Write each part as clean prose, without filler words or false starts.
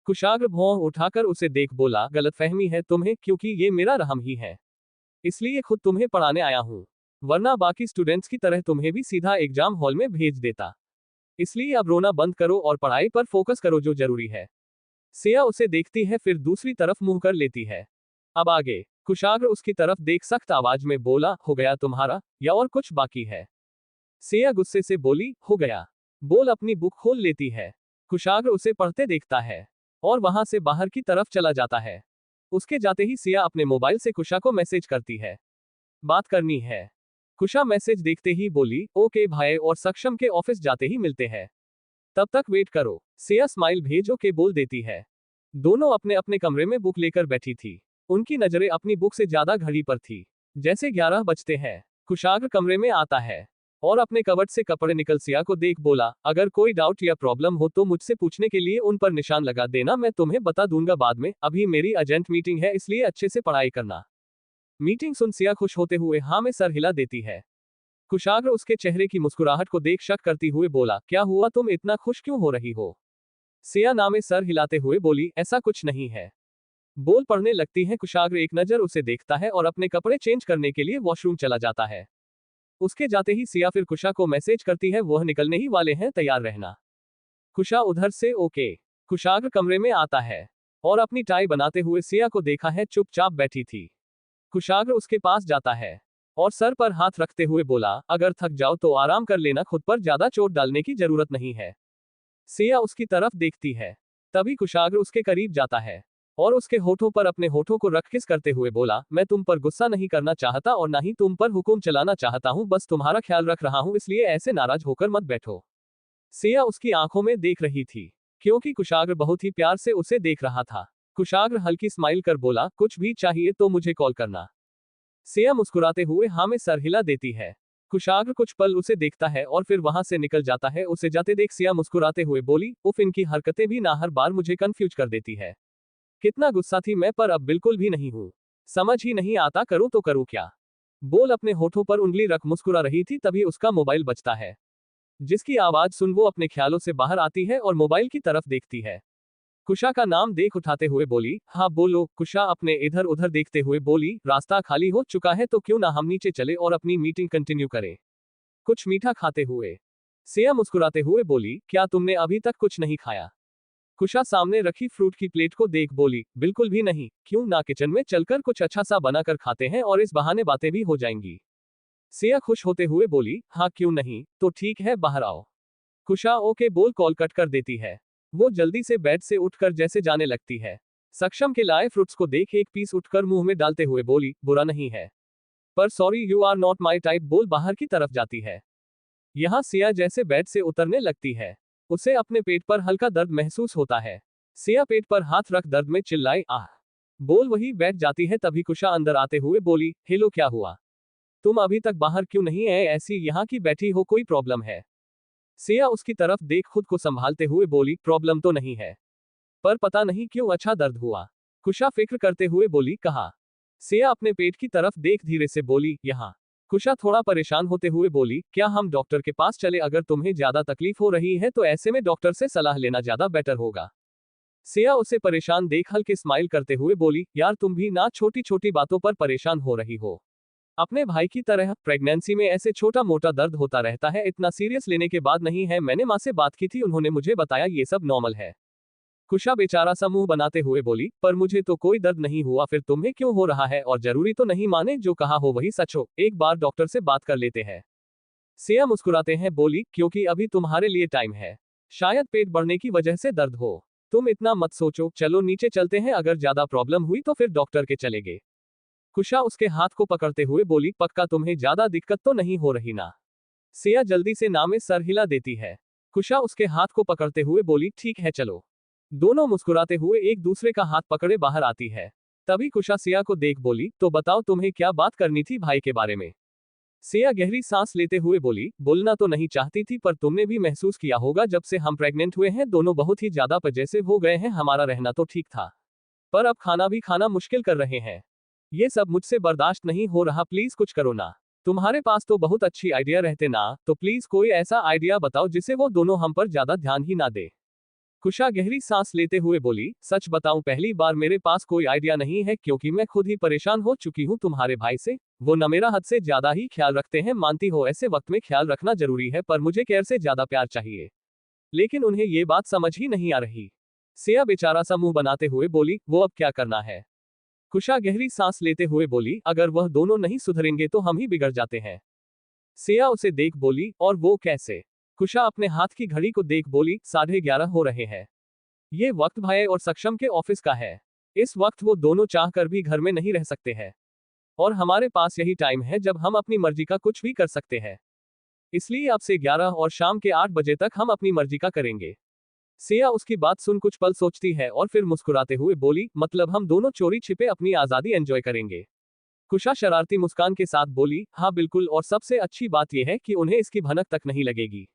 कुशाग्र भौं उठाकर उसे देख बोला, गलतफहमी है तुम्हें, क्योंकि ये मेरा रहम ही है, इसलिए खुद तुम्हें पढ़ाने आया हूँ, वरना बाकी स्टूडेंट्स की तरह तुम्हें भी सीधा एग्जाम हॉल में भेज देता। इसलिए अब रोना बंद करो और पढ़ाई पर फोकस करो जो जरूरी है। सिया उसे देखती है, फिर दूसरी तरफ मुंह कर लेती है। अब आगे। कुशाग्र उसकी तरफ देख सख्त आवाज में बोला, हो गया तुम्हारा, या और कुछ बाकी है? सिया गुस्से से बोली, हो गया। बोल अपनी बुक खोल लेती है। कुशाग्र उसे पढ़ते देखता है और वहां से बाहर की तरफ चला जाता है। उसके जाते ही सिया अपने मोबाइल से कुशा को मैसेज करती है, बात करनी है। कुशा मैसेज देखते ही बोली, ओके भाई, और सक्षम के ऑफिस जाते ही मिलते हैं, तब तक वेट करो। सिया स्माइल भेजो के बोल देती है। दोनों अपने अपने कमरे में बुक लेकर बैठी थी। उनकी नजरें अपनी बुक से ज्यादा घड़ी पर थी। जैसे 11 बजते हैं। कुशाग्र कमरे में आता है और अपने कबर्ड से कपड़े निकल सिया को देख बोला, अगर कोई डाउट या प्रॉब्लम हो तो मुझसे पूछने के लिए उन पर निशान लगा देना, मैं तुम्हें बता दूंगा बाद में, अभी मेरी अर्जेंट मीटिंग है, इसलिए अच्छे से पढ़ाई करना। मीटिंग सुन सिया खुश होते हुए हाँ में सर हिला देती है। कुशाग्र उसके चेहरे की मुस्कुराहट को देख शक करती हुए बोला, क्या हुआ, तुम इतना खुश क्यों हो रही हो? सिया ना में सर हिलाते हुए बोली, ऐसा कुछ नहीं है। बोल पढ़ने लगती है। कुशाग्र एक नजर उसे देखता है और अपने कपड़े चेंज करने के लिए वॉशरूम चला जाता है। उसके जाते ही सिया फिर कुशा को मैसेज करती है, वह निकलने ही वाले हैं, तैयार रहना। कुशा उधर से ओके। कुशाग्र कमरे में आता है और अपनी टाई बनाते हुए सिया को देखा है चुपचाप बैठी थी। कुशाग्र उसके पास जाता है और सर पर हाथ रखते हुए बोला, अगर थक जाओ तो आराम कर लेना, खुद पर ज्यादा चोट डालने की जरूरत नहीं है। सिया उसकी तरफ देखती है। तभी कुशाग्र उसके करीब जाता है और उसके होठों पर अपने होठों को रख किस करते हुए बोला, मैं तुम पर गुस्सा नहीं करना चाहता और ना ही तुम पर हुक्म चलाना चाहता हूं, बस तुम्हारा ख्याल रख रहा हूं, इसलिए ऐसे नाराज होकर मत बैठो। सिया उसकी आंखों में देख रही थी क्योंकि कुशाग्र बहुत ही प्यार से उसे देख रहा था। कुशाग्र हल्की स्माइल कर बोला, कुछ भी चाहिए तो मुझे कॉल करना। सिया मुस्कुराते हुए हाँ में सर हिला देती है। कुशाग्र कुछ पल उसे देखता है और फिर वहां से निकल जाता है। उसे जाते देख सिया मुस्कुराते हुए बोली, उफ, इनकी हरकतें भी ना हर बार मुझे कंफ्यूज कर देती है। कितना गुस्सा थी मैं, पर अब बिल्कुल भी नहीं हूं। समझ ही नहीं आता करूं तो करूं क्या। बोल अपने होठों पर उंगली रख मुस्कुरा रही थी, तभी उसका मोबाइल बजता है, जिसकी आवाज सुन वो अपने ख्यालों से बाहर आती है और मोबाइल की तरफ देखती है। कुशा का नाम देख उठाते हुए बोली, हाँ बोलो। कुशा अपने इधर उधर देखते हुए बोली, रास्ता खाली हो चुका है तो क्यों ना हम नीचे चले और अपनी मीटिंग कंटिन्यू करें, कुछ मीठा खाते हुए। सिया मुस्कुराते हुए बोली, क्या तुमने अभी तक कुछ नहीं खाया? कुशा सामने रखी फ्रूट की प्लेट को देख बोली, बिल्कुल भी नहीं, क्यों ना किचन में चलकर कुछ अच्छा सा बनाकर खाते हैं और इस बहाने बातें भी हो जाएंगी। सिया खुश होते हुए बोली, हाँ क्यों नहीं, तो ठीक है बाहर आओ। कुशा ओके बोल कॉल कट कर देती है। वो जल्दी से बेड से उठकर जैसे जाने लगती है। सक्षम के लाए फ्रूट्स को देख एक पीस उठकर मुंह में डालते हुए बोली, बुरा नहीं है, पर sorry you are not my type, बोल बाहर की तरफ जाती है। यहाँ सिया जैसे बेड से उतरने लगती है। उसे अपने पेट पर हल्का दर्द महसूस होता है। सिया पेट पर हाथ रख दर्द में चिल्लाई, आह। बोल वही बैठ जाती है। तभी कुशा अंदर आते हुए बोली, हेलो क्या हुआ, तुम अभी तक बाहर क्यों नहीं आए, ऐसी यहाँ की बैठी हो, कोई प्रॉब्लम है? सिया उसकी तरफ देख खुद को संभालते हुए बोली, प्रॉब्लम तो नहीं है, पर पता नहीं क्यों अच्छा दर्द हुआ। कुशा फिक्र करते हुए बोली, कहा? सिया अपने पेट की तरफ देख धीरे से बोली, यहाँ। कुशा थोड़ा परेशान होते हुए बोली, क्या हम डॉक्टर के पास चले? अगर तुम्हें ज्यादा तकलीफ हो रही है तो ऐसे में डॉक्टर से सलाह लेना ज्यादा बेटर होगा। सिया उसे परेशान देख हल्के स्माइल करते हुए बोली, यार तुम भी ना छोटी छोटी बातों पर परेशान हो रही हो। अपने भाई की तरह प्रेगनेंसी में ऐसे छोटा मोटा दर्द होता रहता है, इतना सीरियस लेने के बाद नहीं है। मैंने माँ से बात की थी, उन्होंने मुझे बताया ये सब नॉर्मल है। कुशा बेचारा सा मुंह बनाते हुए बोली, पर मुझे तो कोई दर्द नहीं हुआ, फिर तुम्हें क्यों हो रहा है? और जरूरी तो नहीं माने जो कहा हो वही सच हो, एक बार डॉक्टर से बात कर लेते हैं। सिया मुस्कुराते हैं बोली, क्योंकि अभी तुम्हारे लिए टाइम है, शायद पेट बढ़ने की वजह से दर्द हो। तुम इतना मत सोचो, चलो नीचे चलते हैं, अगर ज्यादा प्रॉब्लम हुई तो फिर डॉक्टर के चलेंगे। कुशा उसके हाथ को पकड़ते हुए बोली, पक्का तुम्हें ज्यादा दिक्कत तो नहीं हो रही ना? सिया जल्दी से ना में सर हिला देती है। कुशा उसके हाथ को पकड़ते हुए बोली, ठीक है चलो। दोनों मुस्कुराते हुए एक दूसरे का हाथ पकड़े बाहर आती है। तभी कुशा सिया को देख बोली, तो बताओ तुम्हें क्या बात करनी थी भाई के बारे में? सिया गहरी सांस लेते हुए बोली, बोलना तो नहीं चाहती थी, पर तुमने भी महसूस किया होगा जब से हम प्रेग्नेंट हुए हैं दोनों बहुत ही ज्यादा पजेसिव हो गए हैं। हमारा रहना तो ठीक था, पर अब खाना भी खाना मुश्किल कर रहे हैं। ये सब मुझसे बर्दाश्त नहीं हो रहा, प्लीज कुछ करो ना। तुम्हारे पास तो बहुत अच्छी आइडिया रहते ना, तो प्लीज कोई ऐसा आइडिया बताओ जिससे वो दोनों हम पर ज्यादा ध्यान ही ना दे। खुशा गहरी सांस लेते हुए बोली, सच बताऊं पहली बार मेरे पास कोई आइडिया नहीं है क्योंकि मैं खुद ही परेशान हो चुकी हूं तुम्हारे भाई से। वो न मेरा हद से ज्यादा ही ख्याल रखते हैं, मानती हो ऐसे वक्त में ख्याल रखना जरूरी है, पर मुझे केयर से ज्यादा प्यार चाहिए। लेकिन उन्हें ये बात समझ ही नहीं आ रही। सिया बेचारा सा मुंह बनाते हुए बोली, वो अब क्या करना है? खुशा गहरी सांस लेते हुए बोली, अगर वह दोनों नहीं सुधरेंगे तो हम ही बिगड़ जाते हैं। सिया उसे देख बोली, और वो कैसे? खुशा अपने हाथ की घड़ी को देख बोली, 11:30 हो रहे हैं। ये वक्त भाई और सक्षम के ऑफिस का है। इस वक्त वो दोनों चाहकर भी घर में नहीं रह सकते हैं। और हमारे पास यही टाइम है जब हम अपनी मर्जी का कुछ भी कर सकते हैं। इसलिए अब से 11 और शाम के 8 बजे तक हम अपनी मर्जी का करेंगे। सिया उसकी बात सुन कुछ पल सोचती है और फिर मुस्कुराते हुए बोली, मतलब हम दोनों चोरी छिपे अपनी आजादी एंजॉय करेंगे? खुशा शरारती मुस्कान के साथ बोली, हाँ बिल्कुल, और सबसे अच्छी बात यह है कि उन्हें इसकी भनक तक नहीं लगेगी,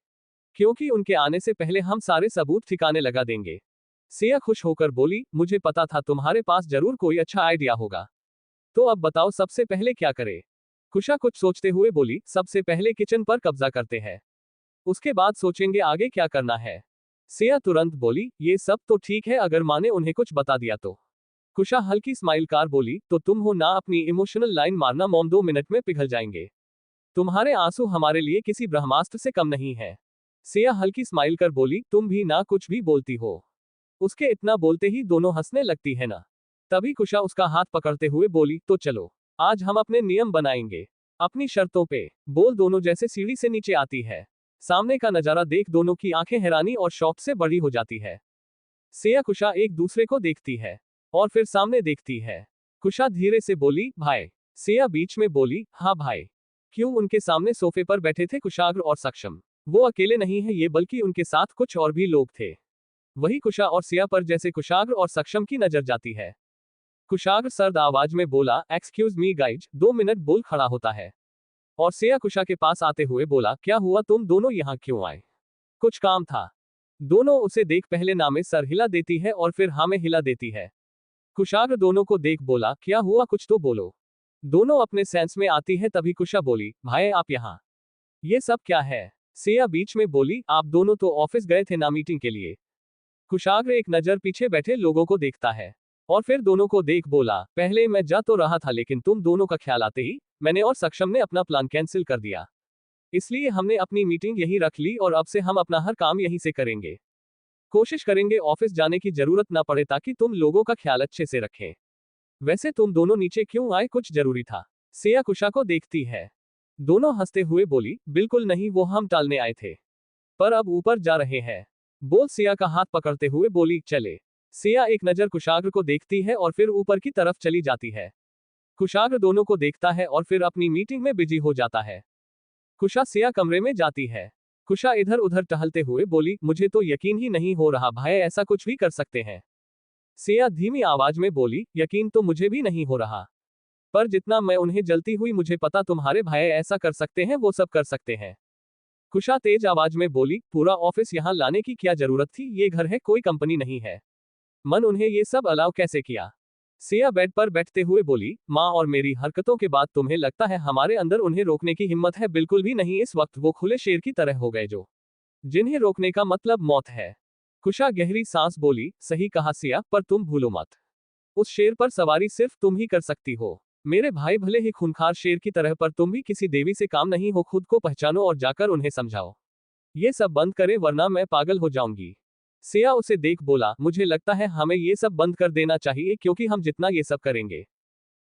क्योंकि उनके आने से पहले हम सारे सबूत ठिकाने लगा देंगे। सिया खुश होकर बोली, मुझे पता था तुम्हारे पास जरूर कोई अच्छा आइडिया होगा। तो अब बताओ सबसे पहले क्या करें? खुशा कुछ सोचते हुए बोली, सबसे पहले किचन पर कब्जा करते हैं, उसके बाद सोचेंगे आगे क्या करना है। सिया तुरंत बोली, ये सब तो ठीक है, अगर माँ ने उन्हें कुछ बता दिया तो? खुशा हल्की स्माइल कार बोली, तो तुम हो ना अपनी इमोशनल लाइन मारना, मॉम 2 मिनट में पिघल जाएंगे। तुम्हारे आंसू हमारे लिए किसी ब्रह्मास्त्र से कम नहीं है। सिया हल्की स्माइल कर बोली, तुम भी ना कुछ भी बोलती हो। उसके इतना बोलते ही दोनों हंसने लगती है ना। तभी खुशा उसका हाथ पकड़ते हुए बोली, तो चलो आज हम अपने नियम बनाएंगे, अपनी शर्तों पे। बोल दोनों जैसे सीढ़ी से नीचे आती है। सामने का नजारा देख दोनों की आंखें हैरानी और शौक से बड़ी हो जाती है। सिया खुशा एक दूसरे को देखती है और फिर सामने देखती है। खुशा धीरे से बोली, भाई। सिया बीच में बोली, हाँ भाई। क्यों? उनके सामने सोफे पर बैठे थे कुशाग्र और सक्षम। वो अकेले नहीं है ये, बल्कि उनके साथ कुछ और भी लोग थे। वही खुशा और सिया पर जैसे कुशाग्र और सक्षम की नजर जाती है। कुशाग्र सर्द आवाज में बोला, एक्सक्यूज मी गाइज, 2 मिनट, बोल खड़ा होता है। और सिया खुशा के पास आते हुए बोला, क्या हुआ, तुम दोनों यहाँ क्यों आए? कुछ काम था? दोनों उसे देख पहले ना में सर हिला देती है और फिर हाँ में हिला देती है। कुशाग्र दोनों को देख बोला, क्या हुआ, कुछ तो बोलो। दोनों अपने सेंस में आती है। तभी खुशा बोली, भाई आप यहाँ ये सब क्या है? सिया बीच में बोली, आप दोनों तो ऑफिस गए थे ना मीटिंग के लिए। कुशाग्र एक नजर पीछे बैठे लोगों को देखता है और फिर दोनों को देख बोला, पहले मैं जा तो रहा था, लेकिन तुम दोनों का ख्याल आते ही मैंने और सक्षम ने अपना प्लान कैंसिल कर दिया। इसलिए हमने अपनी मीटिंग यहीं रख ली और अब से हम अपना हर काम यहीं से करेंगे। कोशिश करेंगे ऑफिस जाने की जरूरत ना पड़े, ताकि तुम लोगों का ख्याल अच्छे से रखें। वैसे तुम दोनों नीचे क्यों आए, कुछ जरूरी था? सिया खुशा को देखती है। दोनों हंसते हुए बोली, बिल्कुल नहीं, वो हम टालने आए थे, पर अब ऊपर जा रहे हैं। बोल सिया का हाथ पकड़ते हुए बोली, चले। सिया एक नजर कुशाग्र को देखती है और फिर ऊपर की तरफ चली जाती है। कुशाग्र दोनों को देखता है और फिर अपनी मीटिंग में बिजी हो जाता है। खुशा सिया कमरे में जाती है। खुशा इधर उधर टहलते हुए बोली, मुझे तो यकीन ही नहीं हो रहा भाई ऐसा कुछ भी कर सकते हैं। सिया धीमी आवाज में बोली, यकीन तो मुझे भी नहीं हो रहा, पर जितना मैं उन्हें जलती हुई मुझे पता तुम्हारे भाई ऐसा कर सकते हैं, वो सब कर सकते हैं। खुशा तेज आवाज में बोली, पूरा ऑफिस यहाँ लाने की क्या जरूरत थी, ये घर है, कोई कंपनी नहीं है। मन उन्हें ये सब अलाउ कैसे किया? सिया बेड पर बैठते हुए बोली, माँ और मेरी हरकतों के बाद तुम्हें लगता है हमारे अंदर उन्हें रोकने की हिम्मत है? बिल्कुल भी नहीं। इस वक्त वो खुले शेर की तरह हो गए जो जिन्हें रोकने का मतलब मौत है। खुशा गहरी सांस बोली, सही कहा सिया, पर तुम भूलो मत, उस शेर पर सवारी सिर्फ तुम ही कर सकती हो। मेरे भाई भले ही खूंखार शेर की तरह, पर तुम भी किसी देवी से काम नहीं हो। खुद को पहचानो और जाकर उन्हें समझाओ ये सब बंद करे, वरना मैं पागल हो जाऊंगी। सिया उसे देख बोला, मुझे लगता है हमें ये सब बंद कर देना चाहिए, क्योंकि हम जितना ये सब करेंगे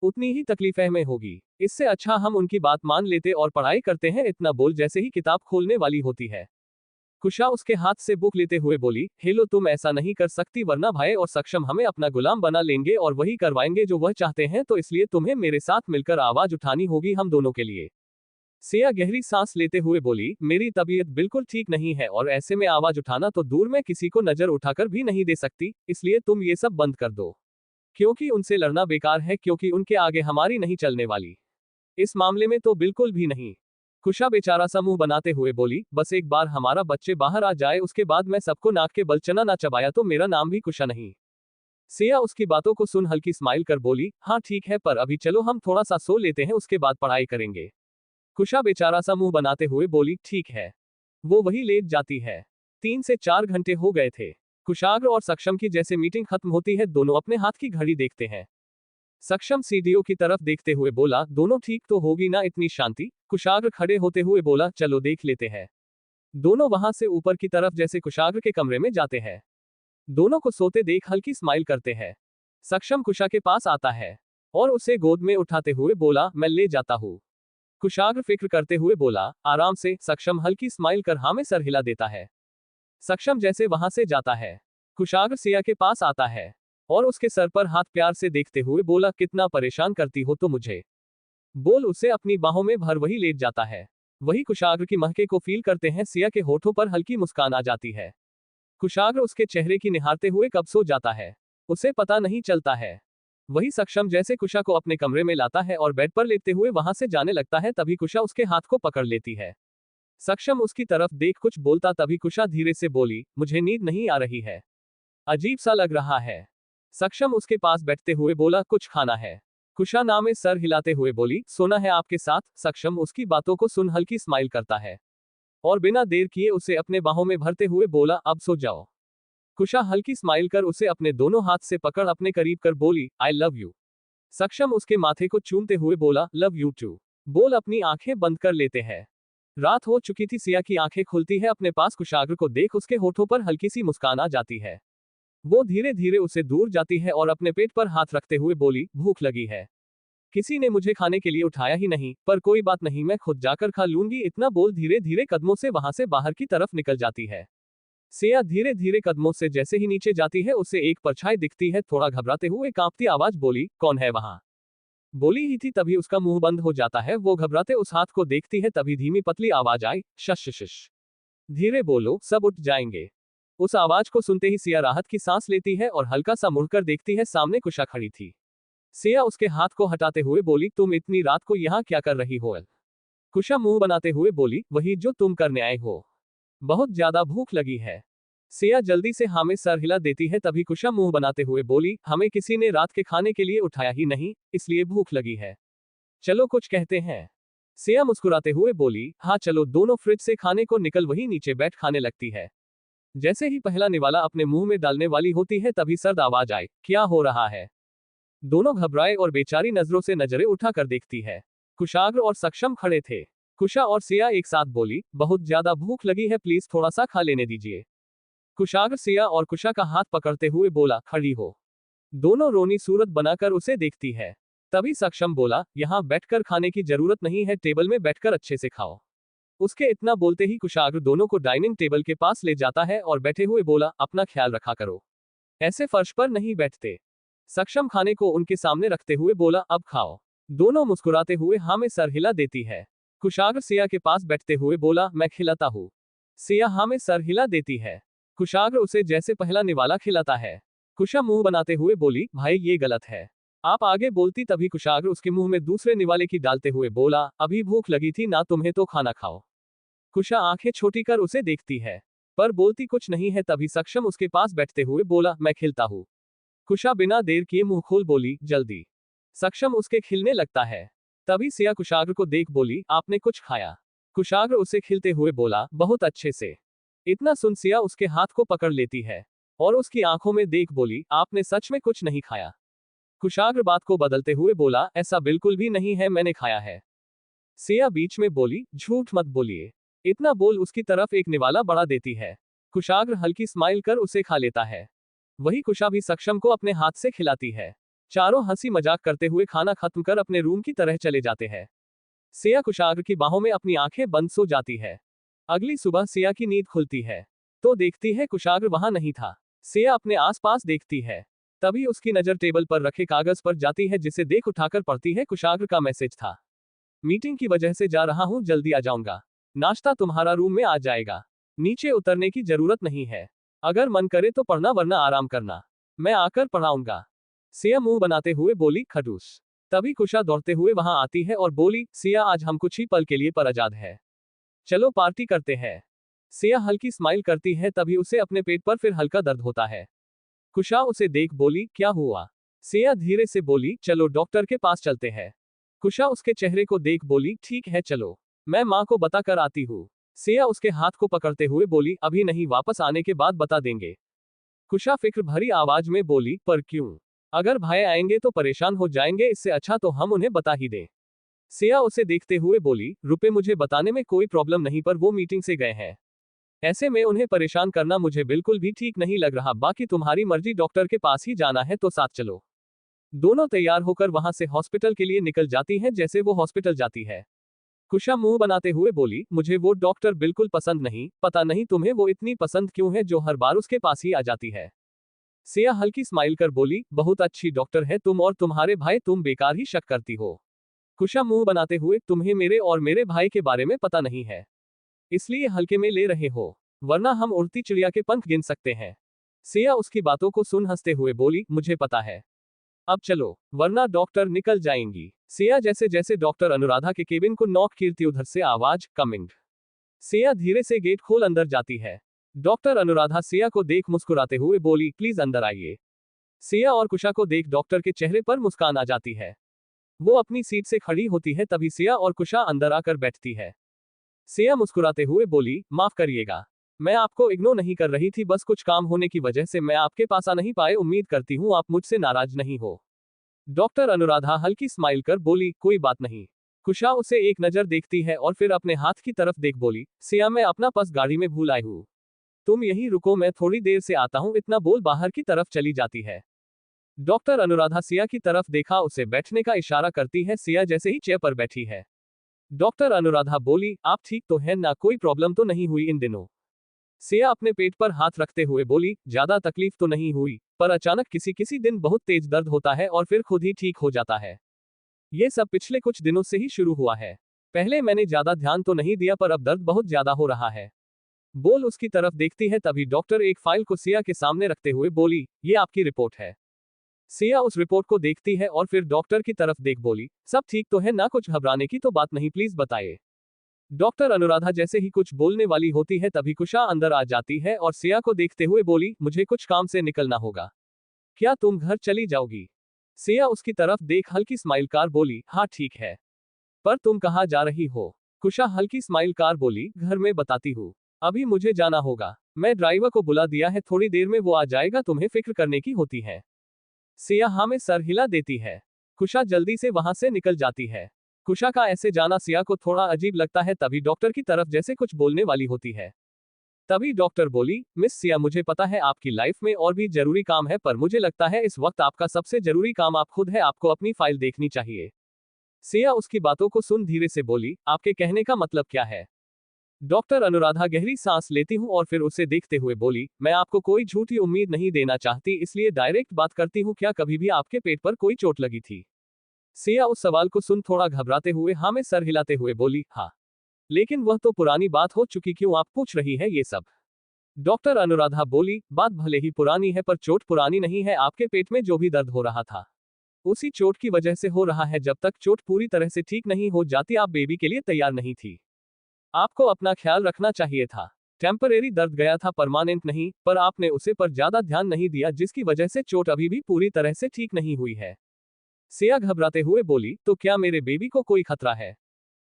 उतनी ही तकलीफें हमें होगी। इससे अच्छा हम उनकी बात मान लेते और पढ़ाई करते हैं। इतना बोल जैसे ही किताब खोलने वाली होती है, खुशा उसके हाथ से बुक लेते हुए बोली, हेलो, तुम ऐसा नहीं कर सकती, वरना भाई और सक्षम हमें अपना गुलाम बना लेंगे और वही करवाएंगे जो वह चाहते हैं। तो इसलिए तुम्हें मेरे साथ मिलकर आवाज उठानी होगी हम दोनों के लिए। सिया गहरी सांस लेते हुए बोली, मेरी तबीयत बिल्कुल ठीक नहीं है और ऐसे में आवाज उठाना तो दूर, मैं किसी को नजर उठाकर भी नहीं दे सकती। इसलिए तुम ये सब बंद कर दो, क्योंकि उनसे लड़ना बेकार है, क्योंकि उनके आगे हमारी नहीं चलने वाली। इस मामले में तो बिल्कुल भी नहीं। खुशा बेचारा सा मुंह बनाते हुए बोली, बस एक बार हमारा बच्चे बाहर आ जाए, उसके बाद मैं सबको नाक के बल चना ना चबाया तो मेरा नाम भी खुशा नहीं। सिया उसकी बातों को सुन हल्की स्माइल कर बोली, हाँ ठीक है, पर अभी चलो हम थोड़ा सा सो लेते हैं, उसके बाद पढ़ाई करेंगे। खुशा बेचारा सा मुंह बनाते हुए बोली, ठीक है। वो वही लेट जाती है। 3 से 4 घंटे हो गए थे। कुशाग्र और सक्षम की जैसे मीटिंग खत्म होती है दोनों अपने हाथ की घड़ी देखते हैं। सक्षम सीडीओ की तरफ देखते हुए बोला, दोनों ठीक तो होगी ना इतनी शांति? कुशाग्र खड़े होते हुए बोला, चलो देख लेते हैं। दोनों वहां से ऊपर की तरफ जैसे कुशाग्र के कमरे में जाते हैं। दोनों को सोते देख हल्की स्माइल करते हैं। सक्षम कुशा के पास आता है और उसे गोद में उठाते हुए बोला, मैं ले जाता हूँ। कुशाग्र फिक्र करते हुए बोला, आराम से। सक्षम हल्की स्माइल कर हाँ में सर हिला देता है। सक्षम जैसे वहां से जाता है, कुशाग्र सिया के पास आता है और उसके सर पर हाथ प्यार से देखते हुए बोला, कितना परेशान करती हो तो मुझे। बोल उसे अपनी बाहों में भर वही लेट जाता है। वही कुशाग्र की महके को फील करते हैं। सिया के होठों पर हल्की मुस्कान आ जाती है। कुशाग्र उसके चेहरे की निहारते हुए कब सो जाता है उसे पता नहीं चलता है। वही सक्षम जैसे कुशा को अपने कमरे में लाता है और बेड पर लेटते हुए वहां से जाने लगता है तभी कुशा उसके हाथ को पकड़ लेती है। सक्षम उसकी तरफ देख कुछ बोलता तभी कुशा धीरे से बोली, मुझे नींद नहीं आ रही है, अजीब सा लग रहा है। सक्षम उसके पास बैठते हुए बोला, कुछ खाना है? कुशा ना में सर हिलाते हुए बोली, सोना है आपके साथ। सक्षम उसकी बातों को सुन हल्की स्माइल करता है और बिना देर किए उसे अपने बाहों में भरते हुए बोला, अब सो जाओ। कुशा हल्की स्माइल कर उसे अपने दोनों हाथ से पकड़ अपने करीब कर बोली, आई लव यू। सक्षम उसके माथे को चूमते हुए बोला, लव यू टू। बोल अपनी आंखें बंद कर लेते हैं। रात हो चुकी थी। सिया की आंखें खुलती है अपने पास कुशाग्र को देख उसके होठों पर हल्की सी मुस्कान आ जाती है। वो धीरे धीरे उसे दूर जाती है और अपने पेट पर हाथ रखते हुए बोली, भूख लगी है। किसी ने मुझे खाने के लिए उठाया ही नहीं, पर कोई बात नहीं, मैं खुद जाकर खा लूंगी। इतना बोल धीरे धीरे कदमों से वहां से बाहर की तरफ निकल जाती है। सिया धीरे धीरे कदमों से जैसे ही नीचे जाती है उसे एक परछाई दिखती है। थोड़ा घबराते हुए कांपती आवाज बोली, कौन है वहां? बोली ही थी तभी उसका मुंह बंद हो जाता है। वो घबराते उस हाथ को देखती है तभी धीमी पतली आवाज आई, शश शश, धीरे बोलो सब उठ जाएंगे। उस आवाज को सुनते ही सिया राहत की सांस लेती है और हल्का सा मुड़कर देखती है। सामने कुशा खड़ी थी। सिया उसके हाथ को हटाते हुए बोली, तुम इतनी रात को यहाँ क्या कर रही हो? कुशा मुंह बनाते हुए बोली, वही जो तुम करने आए हो, बहुत ज्यादा भूख लगी है। सिया जल्दी से हाँ में सर हिला देती है तभी कुशा मुंह बनाते हुए बोली, हमें किसी ने रात के खाने के लिए उठाया ही नहीं, इसलिए भूख लगी है। चलो कुछ कहते हैं। सिया मुस्कुराते हुए बोली, हाँ चलो। दोनों फ्रिज से खाने को निकल वही नीचे बैठ खाने लगती है। जैसे ही पहला निवाला अपने मुंह में डालने वाली होती है तभी सर्द आवाज आए, क्या हो रहा है? दोनों घबराए और बेचारी नजरों से नजरें उठाकर देखती है। कुशाग्र और सक्षम खड़े थे। कुशा और सिया एक साथ बोली, बहुत ज्यादा भूख लगी है, प्लीज थोड़ा सा खा लेने दीजिए। कुशाग्र सिया और कुशा का हाथ पकड़ते हुए बोला, खड़ी हो। दोनों रोनी सूरत बनाकर उसे देखती है। तभी सक्षम बोला, यहाँ बैठकर खाने की जरूरत नहीं है, टेबल में बैठकर अच्छे से खाओ। उसके इतना बोलते ही कुशाग्र दोनों को डाइनिंग टेबल के पास ले जाता है और बैठे हुए बोला, अपना ख्याल रखा करो, ऐसे फर्श पर नहीं बैठते। सक्षम खाने को उनके सामने रखते हुए बोला, अब खाओ। दोनों मुस्कुराते हुए हाँ में सर हिला देती है। कुशाग्र सिया के पास बैठते हुए बोला, मैं खिलाता हूँ। सिया हाँ में सर हिला देती है। कुशाग्र उसे जैसे पहला निवाला खिलाता है। कुशा मुंह बनाते हुए बोली, भाई ये गलत है, आप आगे बोलती तभी कुशाग्र उसके मुंह में दूसरे निवाले की डालते हुए बोला, अभी भूख लगी थी ना तुम्हें तो खाना खाओ। कुशा आंखें छोटी कर उसे देखती है पर बोलती कुछ नहीं है। तभी सक्षम उसके पास बैठते हुए बोला, मैं खिलता हूँ। कुशा बिना देर किए मुंह खोल बोली, जल्दी। सक्षम उसके खिलने लगता है। तभी सिया कुशाग्र को देख बोली, आपने कुछ खाया? कुशाग्र उसे खिलते हुए बोला, बहुत अच्छे से। इतना सुन सिया उसके हाथ को पकड़ लेती है और उसकी आंखों में देख बोली, आपने सच में कुछ नहीं खाया? कुशाग्र बात को बदलते हुए बोला, ऐसा बिल्कुल भी नहीं है, मैंने खाया है। सिया बीच में बोली, झूठ मत बोलिए। इतना बोल उसकी तरफ एक निवाला बढ़ा देती है। कुशाग्र हल्की स्माइल कर उसे खा लेता है। वही कुशा भी सक्षम को अपने हाथ से खिलाती है। चारों हंसी मजाक करते हुए खाना खत्म कर अपने रूम की तरह चले जाते हैं। सिया कुशाग्र की बाहों में अपनी आंखें बंद सो जाती है। अगली सुबह सिया की नींद खुलती है तो देखती है कुशाग्र वहां नहीं था। सिया अपने आसपास देखती है तभी उसकी नजर टेबल पर रखे कागज पर जाती है जिसे देख उठाकर पढ़ती है। कुशाग्र का मैसेज था, मीटिंग की वजह से जा रहा हूं, जल्दी आ जाऊंगा। नाश्ता तुम्हारा रूम में आ जाएगा, नीचे उतरने की जरूरत नहीं है। अगर मन करे तो पढ़ना वरना आराम करना, मैं आकर पढ़ाऊंगा। सिया मुंह बनाते हुए बोली, खडूस। तभी कुशा दौड़ते हुए वहां आती है और बोली, सिया आज हम कुछ ही पल के लिए पर आजाद है, चलो पार्टी करते हैं। सिया हल्की स्माइल करती है तभी उसे अपने पेट पर फिर हल्का दर्द होता है। कुशा उसे देख बोली, क्या हुआ? सिया धीरे से बोली, चलो डॉक्टर के पास चलते हैं। कुशा उसके चेहरे को देख बोली, ठीक है चलो, मैं माँ को बता कर आती हूँ। सिया उसके हाथ को पकड़ते हुए बोली, अभी नहीं, वापस आने के बाद बता देंगे। कुशा फिक्र भरी आवाज में बोली, पर क्यों? अगर भाई आएंगे तो परेशान हो जाएंगे, इससे अच्छा तो हम उन्हें बता ही दें। सिया उसे देखते हुए बोली, रुपए मुझे बताने में कोई प्रॉब्लम नहीं, पर वो मीटिंग से गए हैं। ऐसे में उन्हें परेशान करना मुझे बिल्कुल भी ठीक नहीं लग रहा। बाकी तुम्हारी मर्जी, डॉक्टर के पास ही जाना है तो साथ चलो। दोनों तैयार होकर वहां से हॉस्पिटल के लिए निकल जाती हैं जैसे वो हॉस्पिटल जाती है। कुशा मुंह बनाते हुए बोली, मुझे वो डॉक्टर बिल्कुल पसंद नहीं, पता नहीं तुम्हें वो इतनी पसंद क्यों है जो हर बार उसके पास ही आ जाती है। सिया हल्की स्माइल कर बोली, बहुत अच्छी डॉक्टर है तुम और तुम्हारे भाई, तुम बेकार ही शक करती हो। कुशा मुंह बनाते हुए, तुम्हें मेरे और मेरे भाई के बारे में पता नहीं है, इसलिए हल्के में ले रहे हो, वरना हम उड़ती चिड़िया के पंख गिन सकते हैं। सिया उसकी बातों को सुन हंसते हुए बोली, मुझे पता है, अब चलो, वरना डॉक्टर निकल जाएंगी। सिया जैसे जैसे डॉक्टर अनुराधा के केबिन को नॉक कीरती उधर से आवाज, कमिंग। सिया धीरे से गेट खोल अंदर जाती है। डॉक्टर अनुराधा सिया को देख मुस्कुराते हुए बोली, प्लीज अंदर आइए। सिया और कुशा को देख डॉक्टर के चेहरे पर मुस्कान आ जाती है। वो अपनी सीट से खड़ी होती है, तभी सिया और कुशा अंदर आकर बैठती है। सिया मुस्कुराते हुए बोली, माफ करिएगा, मैं आपको इग्नोर नहीं कर रही थी, बस कुछ काम होने की वजह से मैं आपके पास आ नहीं पाए, उम्मीद करती हूँ आप मुझसे नाराज नहीं हो। डॉक्टर अनुराधा हल्की स्माइल कर बोली, कोई बात नहीं। कुशा उसे एक नजर देखती है और फिर अपने हाथ की तरफ देख बोली, सिया मैं अपना पर्स गाड़ी में भूल आई हूँ, तुम यहीं रुको, मैं थोड़ी देर से आता हूँ, इतना बोल बाहर की तरफ चली जाती है। डॉक्टर अनुराधा सिया की तरफ देखा, उसे बैठने का इशारा करती है। सिया जैसे ही चेयर पर बैठी है, डॉक्टर अनुराधा बोली, आप ठीक तो हैं ना, कोई प्रॉब्लम तो नहीं हुई इन दिनों? सिया अपने पेट पर हाथ रखते हुए बोली, ज्यादा तकलीफ तो नहीं हुई, पर अचानक किसी किसी दिन बहुत तेज दर्द होता है और फिर खुद ही ठीक हो जाता है। ये सब पिछले कुछ दिनों से ही शुरू हुआ है। पहले मैंने ज्यादा ध्यान तो नहीं दिया, पर अब दर्द बहुत ज्यादा हो रहा है। बोल उसकी तरफ देखती है, तभी डॉक्टर एक फाइल को सिया के सामने रखते हुए बोली, ये आपकी रिपोर्ट है। सिया उस रिपोर्ट को देखती है और फिर डॉक्टर की तरफ देख बोली, सब ठीक तो है ना, कुछ घबराने की तो बात नहीं, प्लीज बताइए। डॉक्टर अनुराधा जैसे ही कुछ बोलने वाली होती है तभी कुशा अंदर आ जाती है और सिया को देखते हुए बोली, मुझे कुछ काम से निकलना होगा, क्या तुम घर चली जाओगी? सिया उसकी तरफ देख हल्की स्माइल कार बोली, हाँ ठीक है, पर तुम कहाँ जा रही हो? कुशा हल्की स्माइल कार बोली, घर में बताती हूँ, अभी मुझे जाना होगा, मैं ड्राइवर को बुला दिया है, थोड़ी देर में वो आ जाएगा, तुम्हें फिक्र करने की होती है। सिया हाँ में सर हिला देती है। कुशा जल्दी से वहां से निकल जाती है। कुशा का ऐसे जाना सिया को थोड़ा अजीब लगता है, तभी डॉक्टर की तरफ जैसे कुछ बोलने वाली होती है। तभी डॉक्टर बोली, मिस सिया, मुझे पता है आपकी लाइफ में और भी जरूरी काम है, पर मुझे लगता है इस वक्त आपका सबसे जरूरी काम आप खुद है, आपको अपनी फाइल देखनी चाहिए। सिया उसकी बातों को सुन धीरे से बोली, आपके कहने का मतलब क्या है? डॉक्टर अनुराधा गहरी सांस लेती हूँ और फिर उसे देखते हुए बोली, मैं आपको कोई झूठी उम्मीद नहीं देना चाहती, इसलिए डायरेक्ट बात करती हूँ, क्या कभी भी आपके पेट पर कोई चोट लगी थी? सिया उस सवाल को सुन थोड़ा घबराते हुए हाँ में सर हिलाते हुए बोली, हाँ, लेकिन वह तो पुरानी बात हो चुकी, क्यों आप पूछ रही है ये सब? डॉक्टर अनुराधा बोली, बात भले ही पुरानी है, पर चोट पुरानी नहीं है, आपके पेट में जो भी दर्द हो रहा था उसी चोट की वजह से हो रहा है, जब तक चोट पूरी तरह से ठीक नहीं हो जाती आप बेबी के लिए तैयार नहीं थी। आपको अपना ख्याल रखना चाहिए था। टेम्परेरी दर्द गया था, परमानेंट नहीं, पर आपने उसे पर ज्यादा ध्यान नहीं दिया, जिसकी वजह से चोट अभी भी पूरी तरह से ठीक नहीं हुई है। सिया घबराते हुए बोली, तो क्या मेरे बेबी को कोई खतरा है?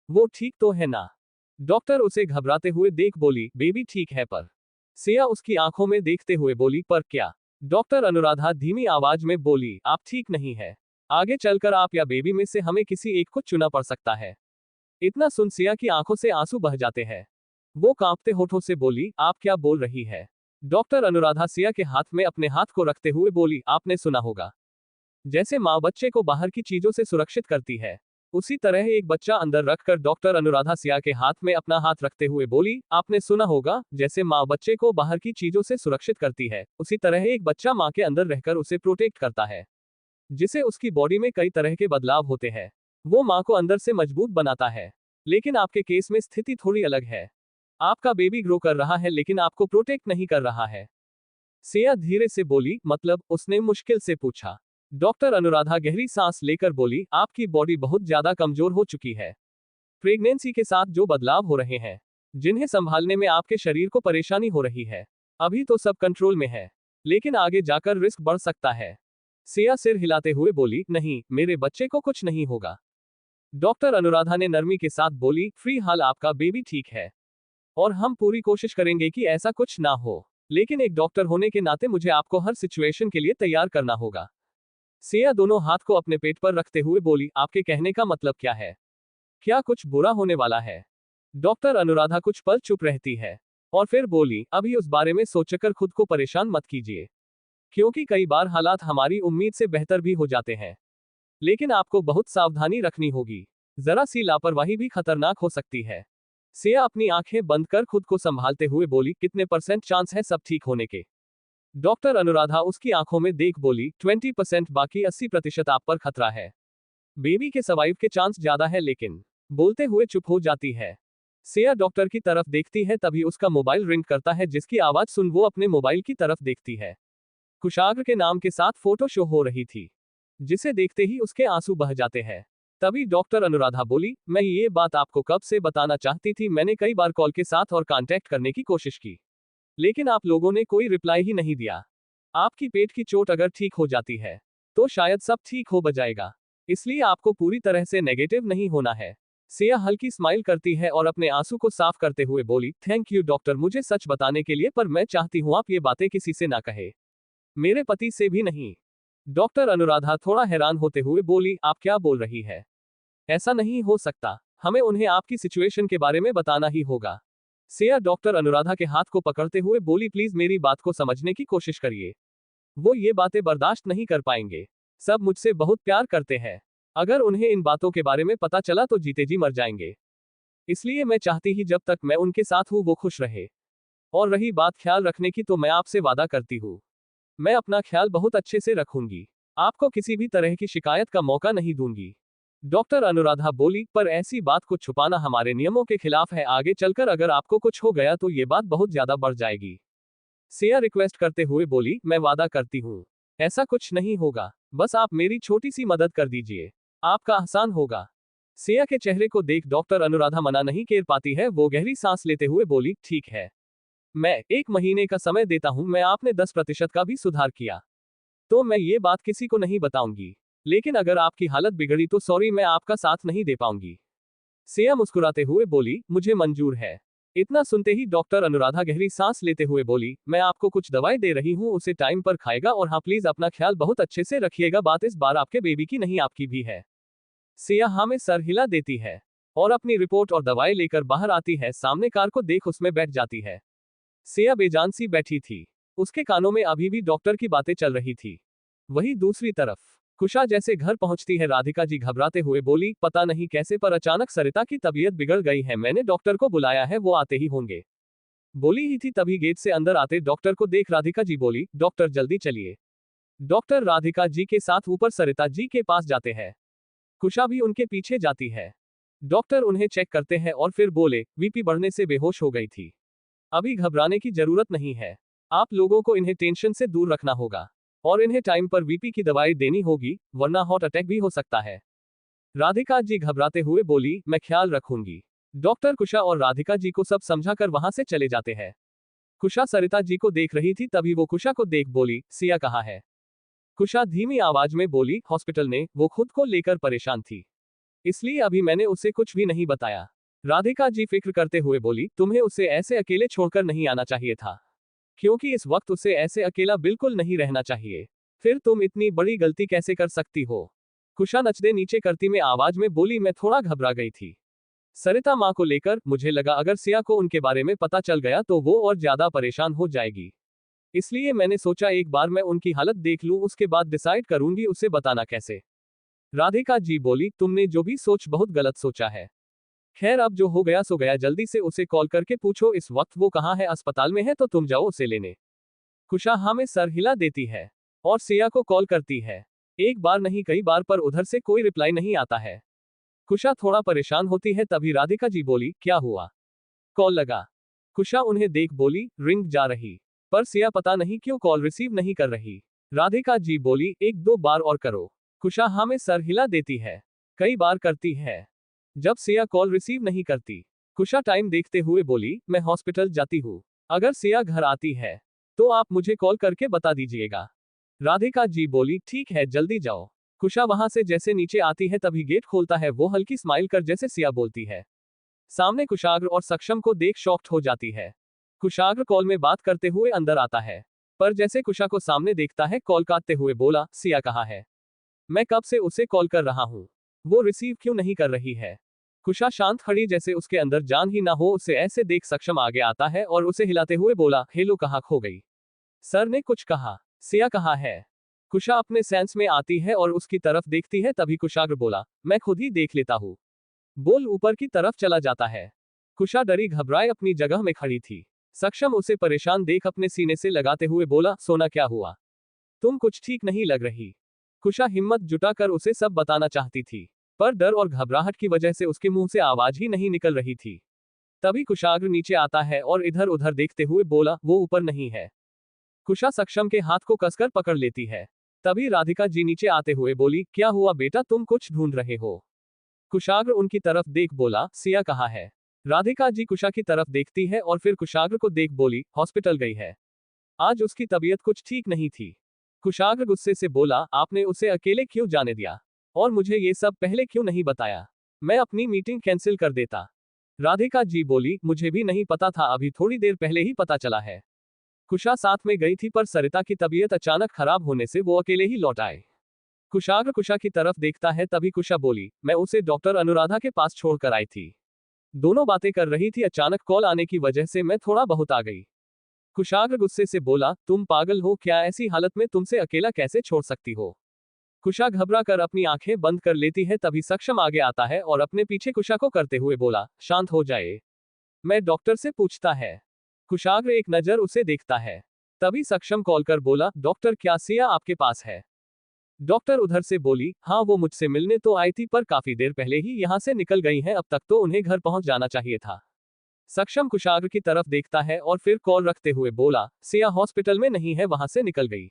वो ठीक तो है ना? डॉक्टर उसे घबराते हुए देख बोली, बेबी ठीक है, पर। सिया उसकी आंखों में देखते हुए बोली, पर क्या? डॉक्टर अनुराधा धीमी आवाज में बोली, आप ठीक नहीं है, आगे चलकर आप या बेबी में से हमें किसी एक को चुना पड़ सकता है। इतना सुन सिया की आंखों से आंसू बह जाते हैं। वो कांपते होठों से बोली, आप क्या बोल रही है? डॉक्टर अनुराधा सिया के हाथ में अपने हाथ को रखते हुए बोली, आपने सुना होगा, जैसे माँ बच्चे को बाहर की चीजों से सुरक्षित करती है, उसी तरह एक बच्चा अंदर रखकर डॉक्टर अनुराधा सिया के हाथ में अपना हाथ रखते हुए बोली, आपने सुना होगा, जैसे माँ बच्चे को बाहर की चीजों से सुरक्षित करती है, उसी तरह एक बच्चा माँ के अंदर रहकर उसे प्रोटेक्ट करता है, जिसे उसकी बॉडी में कई तरह के बदलाव होते हैं। वो माँ को अंदर से मजबूत बनाता है। लेकिन आपके केस में स्थिति थोड़ी अलग है। आपका बेबी ग्रो कर रहा है, लेकिन आपको प्रोटेक्ट नहीं कर रहा है। सिया धीरे से बोली, मतलब? उसने मुश्किल से पूछा। डॉक्टर अनुराधा गहरी सांस लेकर बोली, आपकी बॉडी बहुत ज्यादा कमजोर हो चुकी है। प्रेगनेंसी के साथ जो बदलाव हो रहे हैं, जिन्हें संभालने में आपके शरीर को परेशानी हो रही है, अभी तो सब कंट्रोल में है, लेकिन आगे जाकर रिस्क बढ़ सकता है। सिया सिर हिलाते हुए बोली, नहीं, मेरे बच्चे को कुछ नहीं होगा। डॉक्टर अनुराधा ने नरमी के साथ बोली, फिलहाल आपका बेबी ठीक है और हम पूरी कोशिश करेंगे कि ऐसा कुछ ना हो, लेकिन एक डॉक्टर होने के नाते मुझे आपको हर सिचुएशन के लिए तैयार करना होगा। सिया दोनों हाथ को अपने पेट पर रखते हुए बोली, आपके कहने का मतलब क्या है? क्या कुछ बुरा होने वाला है? डॉक्टर अनुराधा कुछ पल चुप रहती है और फिर बोली, अभी उस बारे में सोचकर खुद को परेशान मत कीजिए, क्योंकि कई बार हालात हमारी उम्मीद से बेहतर भी हो जाते हैं। लेकिन आपको बहुत सावधानी रखनी होगी, जरा सी लापरवाही भी खतरनाक हो सकती है। सिया अपनी आंखें बंद कर खुद को संभालते हुए बोली, कितने % चांस है सब ठीक होने के? डॉक्टर अनुराधा उसकी आंखों में देख बोली, 20%, बाकी 80% आप पर खतरा है। बेबी के सर्वाइव के चांस ज्यादा है, लेकिन बोलते हुए चुप हो जाती है। सिया डॉक्टर की तरफ देखती है, तभी उसका मोबाइल रिंग करता है, जिसकी आवाज सुन वो अपने मोबाइल की तरफ देखती है। कुशाग्र के नाम के साथ फोटो शो हो रही थी, जिसे देखते ही उसके आंसू बह जाते हैं। तभी डॉक्टर अनुराधा बोली, मैं ये बात आपको कब से बताना चाहती थी, मैंने कई बार कॉल के साथ और कांटेक्ट करने की कोशिश की, लेकिन आप लोगों ने कोई रिप्लाई ही नहीं दिया। आपकी पेट की चोट अगर ठीक हो जाती है तो शायद सब ठीक हो जाएगा, इसलिए आपको पूरी तरह से नेगेटिव नहीं होना है। सिया हल्की स्माइल करती है और अपने आंसू को साफ करते हुए बोली, थैंक यू डॉक्टर मुझे सच बताने के लिए, पर मैं चाहती हूँ आप ये बातें किसी से ना कहे, मेरे पति से भी नहीं। डॉक्टर अनुराधा थोड़ा हैरान होते हुए बोली, आप क्या बोल रही है? ऐसा नहीं हो सकता, हमें उन्हें आपकी सिचुएशन के बारे में बताना ही होगा। सिया डॉक्टर अनुराधा के हाथ को पकड़ते हुए बोली, प्लीज मेरी बात को समझने की कोशिश करिए, वो ये बातें बर्दाश्त नहीं कर पाएंगे। सब मुझसे बहुत प्यार करते हैं, अगर उन्हें इन बातों के बारे में पता चला तो जीते जी मर जाएंगे। इसलिए मैं चाहती ही जब तक मैं उनके साथ हूँ वो खुश रहे। और रही बात ख्याल रखने की, तो मैं आपसे वादा करती हूँ, मैं अपना ख्याल बहुत अच्छे से रखूंगी, आपको किसी भी तरह की शिकायत का मौका नहीं दूंगी। डॉक्टर अनुराधा बोली, पर ऐसी बात को छुपाना हमारे नियमों के खिलाफ है, आगे चलकर अगर आपको कुछ हो गया तो ये बात बहुत ज्यादा बढ़ जाएगी। सिया रिक्वेस्ट करते हुए बोली, मैं वादा करती हूँ ऐसा कुछ नहीं होगा, बस आप मेरी छोटी सी मदद कर दीजिए, आपका आसान होगा। सिया के चेहरे को देख डॉक्टर अनुराधा मना नहीं कर पाती है, वो गहरी सांस लेते हुए बोली, ठीक है, मैं 1 महीने का समय देता हूं, मैं आपने 10% का भी सुधार किया तो मैं ये बात किसी को नहीं बताऊंगी, लेकिन अगर आपकी हालत बिगड़ी तो सॉरी, मैं आपका साथ नहीं दे पाऊंगी। सिया मुस्कुराते हुए बोली, मुझे मंजूर है। इतना सुनते ही डॉक्टर अनुराधा गहरी सांस लेते हुए बोली, मैं आपको कुछ दवाई दे रही हूँ, उसे टाइम पर खाएगा, और हाँ प्लीज अपना ख्याल बहुत अच्छे से रखिएगा, बात इस बार आपके बेबी की नहीं आपकी भी है। सिया हाँ में सर हिला देती है और अपनी रिपोर्ट और दवाई लेकर बाहर आती है, सामने कार को देख उसमें बैठ जाती है। सिया बेजान सी बैठी थी, उसके कानों में अभी भी डॉक्टर की बातें चल रही थी। वहीं दूसरी तरफ कुशा जैसे घर पहुंचती है, राधिका जी घबराते हुए बोली, पता नहीं कैसे पर अचानक सरिता की तबीयत बिगड़ गई है, मैंने डॉक्टर को बुलाया है, वो आते ही होंगे। बोली ही थी तभी गेट से अंदर आते डॉक्टर को देख राधिका जी बोली, डॉक्टर जल्दी चलिए। डॉक्टर राधिका जी के साथ ऊपर सरिता जी के पास जाते हैं, कुशा भी उनके पीछे जाती है। डॉक्टर उन्हें चेक करते हैं और फिर बोले, बीपी बढ़ने से बेहोश हो गई थी, अभी घबराने की जरूरत नहीं है, आप लोगों को इन्हें टेंशन से दूर रखना होगा और इन्हें टाइम पर बीपी की दवाई देनी होगी, वरना हार्ट अटैक भी हो सकता है। राधिका जी घबराते हुए बोली, मैं ख्याल रखूंगी। डॉक्टर कुशा और राधिका जी को सब समझाकर वहां से चले जाते हैं। कुशा सरिता जी को देख रही थी, तभी वो कुशा को देख बोली, सिया कहाँ है? कुशा धीमी आवाज में बोली, हॉस्पिटल ने, वो खुद को लेकर परेशान थी, इसलिए अभी मैंने उसे कुछ भी नहीं बताया। राधिका जी फिक्र करते हुए बोली, तुम्हें उसे ऐसे अकेले छोड़कर नहीं आना चाहिए था, क्योंकि इस वक्त उसे ऐसे अकेला बिल्कुल नहीं रहना चाहिए, फिर तुम इतनी बड़ी गलती कैसे कर सकती हो? कुशा नचदे नीचे करती में आवाज में बोली, मैं थोड़ा घबरा गई थी सरिता माँ को लेकर, मुझे लगा अगर सिया को उनके बारे में पता चल गया तो वो और ज्यादा परेशान हो जाएगी, इसलिए मैंने सोचा एक बार मैं उनकी हालत देख लूं, उसके बाद डिसाइड करूंगी उसे बताना कैसे। राधिका जी बोली, तुमने जो भी सोच बहुत गलत सोचा है, खैर अब जो हो गया सो गया, जल्दी से उसे कॉल करके पूछो इस वक्त वो कहाँ है, अस्पताल में है तो तुम जाओ उसे लेने। कुशा हाँ में सर हिला देती है और सिया को कॉल करती है, एक बार नहीं कई बार, पर उधर से कोई रिप्लाई नहीं आता है। कुशा थोड़ा परेशान होती है, तभी राधिका जी बोली, क्या हुआ? कॉल लगा। कुशा उन्हें देख बोली, रिंग जा रही, पर सिया पता नहीं क्यों कॉल रिसीव नहीं कर रही। राधिका जी बोली, 1-2 बार और करो। कुशा हाँ में सर हिला देती है, कई बार करती है। जब सिया कॉल रिसीव नहीं करती, कुशा टाइम देखते हुए बोली, मैं हॉस्पिटल जाती हूँ, अगर सिया घर आती है तो आप मुझे कॉल करके बता दीजिएगा। राधिका जी बोली, ठीक है जल्दी जाओ। कुशा वहां से जैसे नीचे आती है तभी गेट खोलता है, वो हल्की स्माइल कर जैसे सिया बोलती है। सामने कुशाग्र और सक्षम को देख शॉक्ड हो जाती है। कुशाग्र कॉल में बात करते हुए अंदर आता है, पर जैसे कुशा को सामने देखता है कॉल काटते हुए बोला, सिया कहाँ है? मैं कब से उसे कॉल कर रहा हूँ, वो रिसीव क्यों नहीं कर रही है? कुशा शांत खड़ी जैसे उसके अंदर जान ही ना हो, उसे ऐसे देख सक्षम आगे आता है और उसे हिलाते हुए बोला, हेलो कहाँ खो गई? सर ने कुछ कहा? सिया कहाँ है? कुशा अपने सेंस में आती है और उसकी तरफ देखती है, तभी कुशाग्र बोला, मैं खुद ही देख लेता हूँ। बोल ऊपर की तरफ चला जाता है। कुशा डरी घबराए अपनी जगह में खड़ी थी। सक्षम उसे परेशान देख अपने सीने से लगाते हुए बोला, सोना क्या हुआ? तुम कुछ ठीक नहीं लग रही। कुशा हिम्मत जुटाकर उसे सब बताना चाहती थी, पर डर और घबराहट की वजह से उसके मुंह से आवाज ही नहीं निकल रही थी। तभी कुशाग्र नीचे आता है और इधर उधर देखते हुए बोला, वो ऊपर नहीं है। कुशा सक्षम के हाथ को कसकर पकड़ लेती है। तभी राधिका जी नीचे आते हुए बोली, क्या हुआ बेटा, तुम कुछ ढूंढ रहे हो? कुशाग्र उनकी तरफ देख बोला, सिया कहाँ है? राधिका जी कुशा की तरफ देखती है और फिर कुशाग्र को देख बोली, हॉस्पिटल गई है। आज उसकी तबीयत कुछ ठीक नहीं थी। कुशाग्र गुस्से से बोला, आपने उसे अकेले क्यों जाने दिया? और मुझे ये सब पहले क्यों नहीं बताया? मैं अपनी मीटिंग कैंसिल कर देता। राधिका जी बोली, मुझे भी नहीं पता था, अभी थोड़ी देर पहले ही पता चला है। कुशा साथ में गई थी पर सरिता की तबीयत अचानक खराब होने से वो अकेले ही लौट आए। कुशाग्र कुशा की तरफ देखता है, तभी कुशा बोली, मैं उसे डॉक्टर अनुराधा के पास छोड़कर आई थी। दोनों बातें कर रही थी, अचानक कॉल आने की वजह से मैं थोड़ा बहुत आ गई। कुशाग्र गुस्से से बोला, तुम पागल हो क्या? ऐसी हालत में तुमसे अकेला कैसे छोड़ सकती हो? कुशा घबरा कर अपनी आंखें बंद कर लेती है, तभी सक्षम आगे आता है और अपने पीछे कुशा को करते हुए बोला, शांत हो जाए, मैं डॉक्टर से पूछता है। कुशाग्र एक नजर उसे देखता है। तभी सक्षम कॉल कर बोला, डॉक्टर क्या सिया आपके पास है? डॉक्टर उधर से बोली, हाँ वो मुझसे मिलने तो आई थी पर काफी देर पहले ही यहाँ से निकल गई हैं, अब तक तो उन्हें घर पहुंच जाना चाहिए था। सक्षम कुशाग्र की तरफ देखता है और फिर कॉल रखते हुए बोला, सिया हॉस्पिटल में नहीं है, वहां से निकल गई।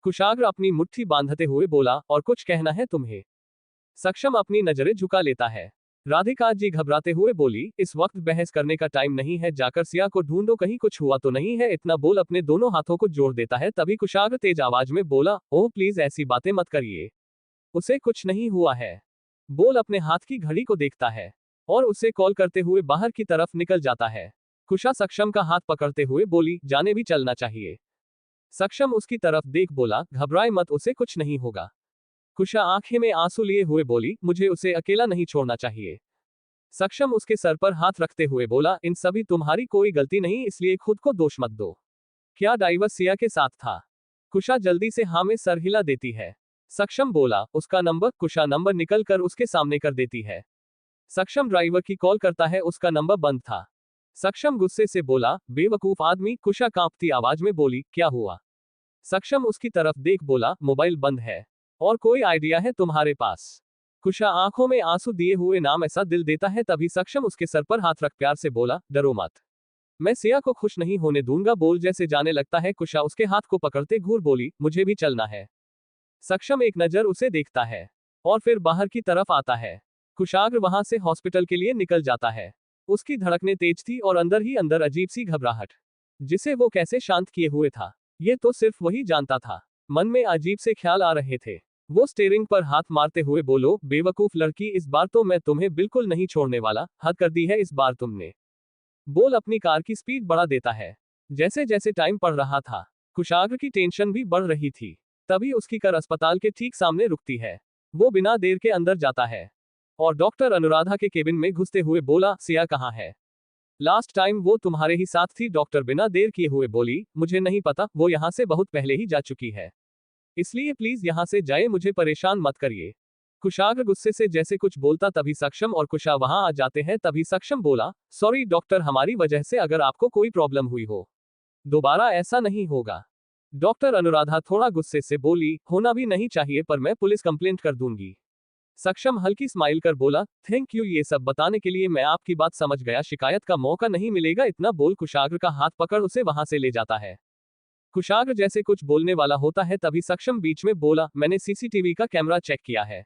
कुशाग्र अपनी मुट्ठी बांधते हुए बोला, और कुछ कहना है तुम्हें? सक्षम अपनी नजरें झुका लेता है। राधिका जी घबराते हुए बोली, इस वक्त बहस करने का टाइम नहीं है, जाकर सिया को ढूंढो, कहीं कुछ हुआ तो नहीं है। इतना बोल अपने दोनों हाथों को जोड़ देता है। तभी कुशाग्र तेज आवाज में बोला, ओह प्लीज ऐसी बातें मत करिए, उसे कुछ नहीं हुआ है। बोल अपने हाथ की घड़ी को देखता है और उसे कॉल करते हुए बाहर की तरफ निकल जाता है। कुशा सक्षम का हाथ पकड़ते हुए बोली, जाने भी चलना चाहिए। सक्षम उसकी तरफ देख बोला, घबराए मत, उसे कुछ नहीं होगा। कुशा आंखें में आंसू लिए हुए बोली, मुझे उसे अकेला नहीं छोड़ना चाहिए। सक्षम उसके सर पर हाथ रखते हुए बोला, इन सभी तुम्हारी कोई गलती नहीं, इसलिए खुद को दोष मत दो। क्या डाइवर्स सिया के साथ था? कुशा जल्दी से हाँ में सर हिला देती है। सक्षम बोला, उसका नंबर? कुशा नंबर निकल कर उसके सामने कर देती है। सक्षम ड्राइवर की कॉल करता है, उसका नंबर बंद था। सक्षम गुस्से से बोला, बेवकूफ आदमी। कुशा कांपती आवाज में बोली, क्या हुआ? सक्षम उसकी तरफ देख बोला, मोबाइल बंद है। और कोई आइडिया है तुम्हारे पास? कुशा आंखों में आंसू दिए हुए नाम ऐसा दिल देता है। तभी सक्षम उसके सर पर हाथ रख प्यार से बोला, डरो मत, मैं सिया को खुश नहीं होने दूंगा। बोल जैसे जाने लगता है। कुशा उसके हाथ को पकड़ते घूर बोली, मुझे भी चलना है। सक्षम एक नजर उसे देखता है और फिर बाहर की तरफ आता है। कुशाग्र वहां से हॉस्पिटल के लिए निकल जाता है। उसकी धड़कनें तेज थी और अंदर ही अंदर अजीब सी घबराहट, जिसे वो कैसे शांत किए हुए था, ये तो सिर्फ वही जानता था। मन में अजीब से ख्याल आ रहे थे। वो स्टीयरिंग पर हाथ मारते हुए बोलो, बेवकूफ लड़की, इस बार तो मैं तुम्हें बिल्कुल नहीं छोड़ने वाला। हद कर दी है इस बार तुमने। बोल अपनी कार की स्पीड बढ़ा देता है। जैसे जैसे टाइम पड़ रहा था, कुशाग्र की टेंशन भी बढ़ रही थी। तभी उसकी कार अस्पताल के ठीक सामने रुकती है। वो बिना देर के अंदर जाता है और डॉक्टर अनुराधा के केबिन में घुसते हुए बोला, सिया कहाँ है? लास्ट टाइम वो तुम्हारे ही साथ थी। डॉक्टर बिना देर किए हुए बोली, मुझे नहीं पता, वो यहाँ से बहुत पहले ही जा चुकी है, इसलिए प्लीज यहाँ से जाए, मुझे परेशान मत करिए। कुशाग्र गुस्से से जैसे कुछ बोलता, तभी सक्षम और कुशा वहां आ जाते हैं। तभी सक्षम बोला, सॉरी डॉक्टर, हमारी वजह से अगर आपको कोई प्रॉब्लम हुई हो, दोबारा ऐसा नहीं होगा। डॉक्टर अनुराधा थोड़ा गुस्से से बोली, होना भी नहीं चाहिए, पर मैं पुलिस कंप्लेंट कर दूंगी। सक्षम हल्की स्माइल कर बोला, थैंक यू, ये सब बताने के लिए मैं आपकी बात समझ गया, शिकायत का मौका नहीं मिलेगा। इतना बोल कुशाग्र का हाथ पकड़ उसे वहां से ले जाता है। कुशाग्र जैसे कुछ बोलने वाला होता है, तभी सक्षम बीच में बोला, मैंने सीसीटीवी का कैमरा चेक किया है,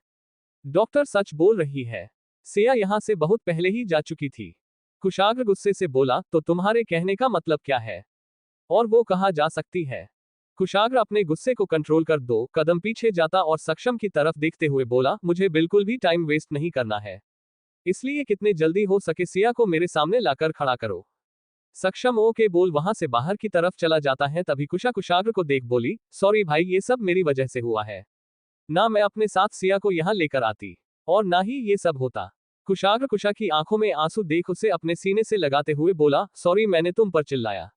डॉक्टर सच बोल रही है, सिया यहाँ से बहुत पहले ही जा चुकी थी। कुशाग्र गुस्से से बोला, तो तुम्हारे कहने का मतलब क्या है? और वो कहाँ जा सकती है? कुशाग्र अपने गुस्से को कंट्रोल कर 2 कदम पीछे जाता और सक्षम की तरफ देखते हुए बोला, मुझे बिल्कुल भी टाइम वेस्ट नहीं करना है, इसलिए कितने जल्दी हो सके सिया को मेरे सामने लाकर खड़ा करो। सक्षम ओके बोल वहां से बाहर की तरफ चला जाता है। तभी कुशा कुशाग्र को देख बोली, सॉरी भाई, ये सब मेरी वजह से हुआ है। ना मैं अपने साथ सिया को यहाँ लेकर आती, और ना ही ये सब होता। कुशाग्र कुशा की आंखों में आंसू देख उसे अपने सीने से लगाते हुए बोला, सॉरी, मैंने तुम पर चिल्लाया।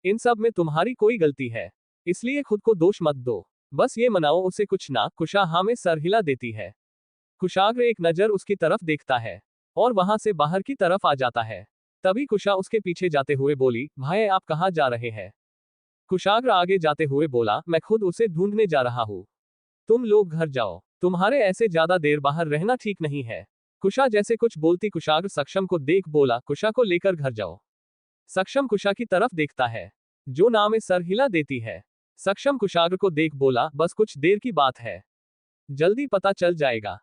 इन सब में तुम्हारी कोई गलती है, इसलिए खुद को दोष मत दो। बस ये मनाओ उसे कुछ ना। कुशा हाँ में सर हिला देती है। कुशाग्र एक नजर उसकी तरफ देखता है और वहां से बाहर की तरफ आ जाता है। तभी कुशा उसके पीछे जाते हुए बोली, भाई आप कहाँ जा रहे हैं? कुशाग्र आगे जाते हुए बोला, मैं खुद उसे ढूंढने जा रहा हूँ। तुम लोग घर जाओ, तुम्हारे ऐसे ज्यादा देर बाहर रहना ठीक नहीं है। कुशा जैसे कुछ बोलती कुशाग्र सक्षम को देख बोला, कुशा को लेकर घर जाओ। सक्षम कुशा की तरफ देखता है, जो ना में सर हिला देती है। सक्षम कुशाग्र को देख बोला, बस कुछ देर की बात है, जल्दी पता चल जाएगा।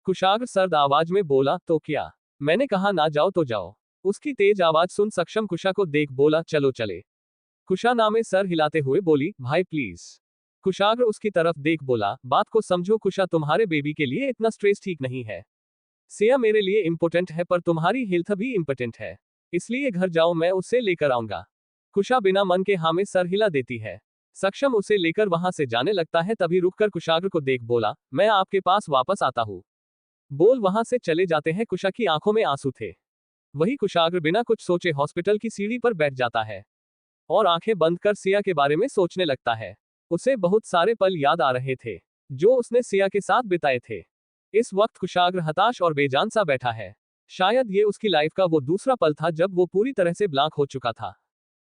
कुशाग्र सर्द आवाज में बोला, तो क्या? मैंने कहा ना जाओ तो जाओ। उसकी तेज आवाज सुन सक्षम कुशा को देख बोला, चलो चले। कुशा ना में सर हिलाते हुए बोली, भाई प्लीज। कुशाग्र उसकी तरफ देख बोला, बात को समझो कुशा, तुम्हारे बेबी के लिए इतना स्ट्रेस ठीक नहीं है। सिया मेरे लिए इंपॉर्टेंट है, पर तुम्हारी हेल्थ भी इंपॉर्टेंट है, इसलिए घर जाओ, मैं उसे लेकर आऊंगा। कुशा बिना मन के हाँ में सर हिला देती है। सक्षम उसे लेकर वहां से जाने लगता है। तभी रुककर कुशाग्र को देख बोला, मैं आपके पास वापस आता हूँ। बोल वहां से चले जाते हैं। कुशा की आंखों में आंसू थे। वही कुशाग्र बिना कुछ सोचे हॉस्पिटल की सीढ़ी पर बैठ जाता है और आंखें बंद कर सिया के बारे में सोचने लगता है। उसे बहुत सारे पल याद आ रहे थे जो उसने सिया के साथ बिताए थे। इस वक्त कुशाग्र हताश और बेजान सा बैठा है। शायद ये उसकी लाइफ का वो दूसरा पल था जब वो पूरी तरह से ब्लैंक हो चुका था।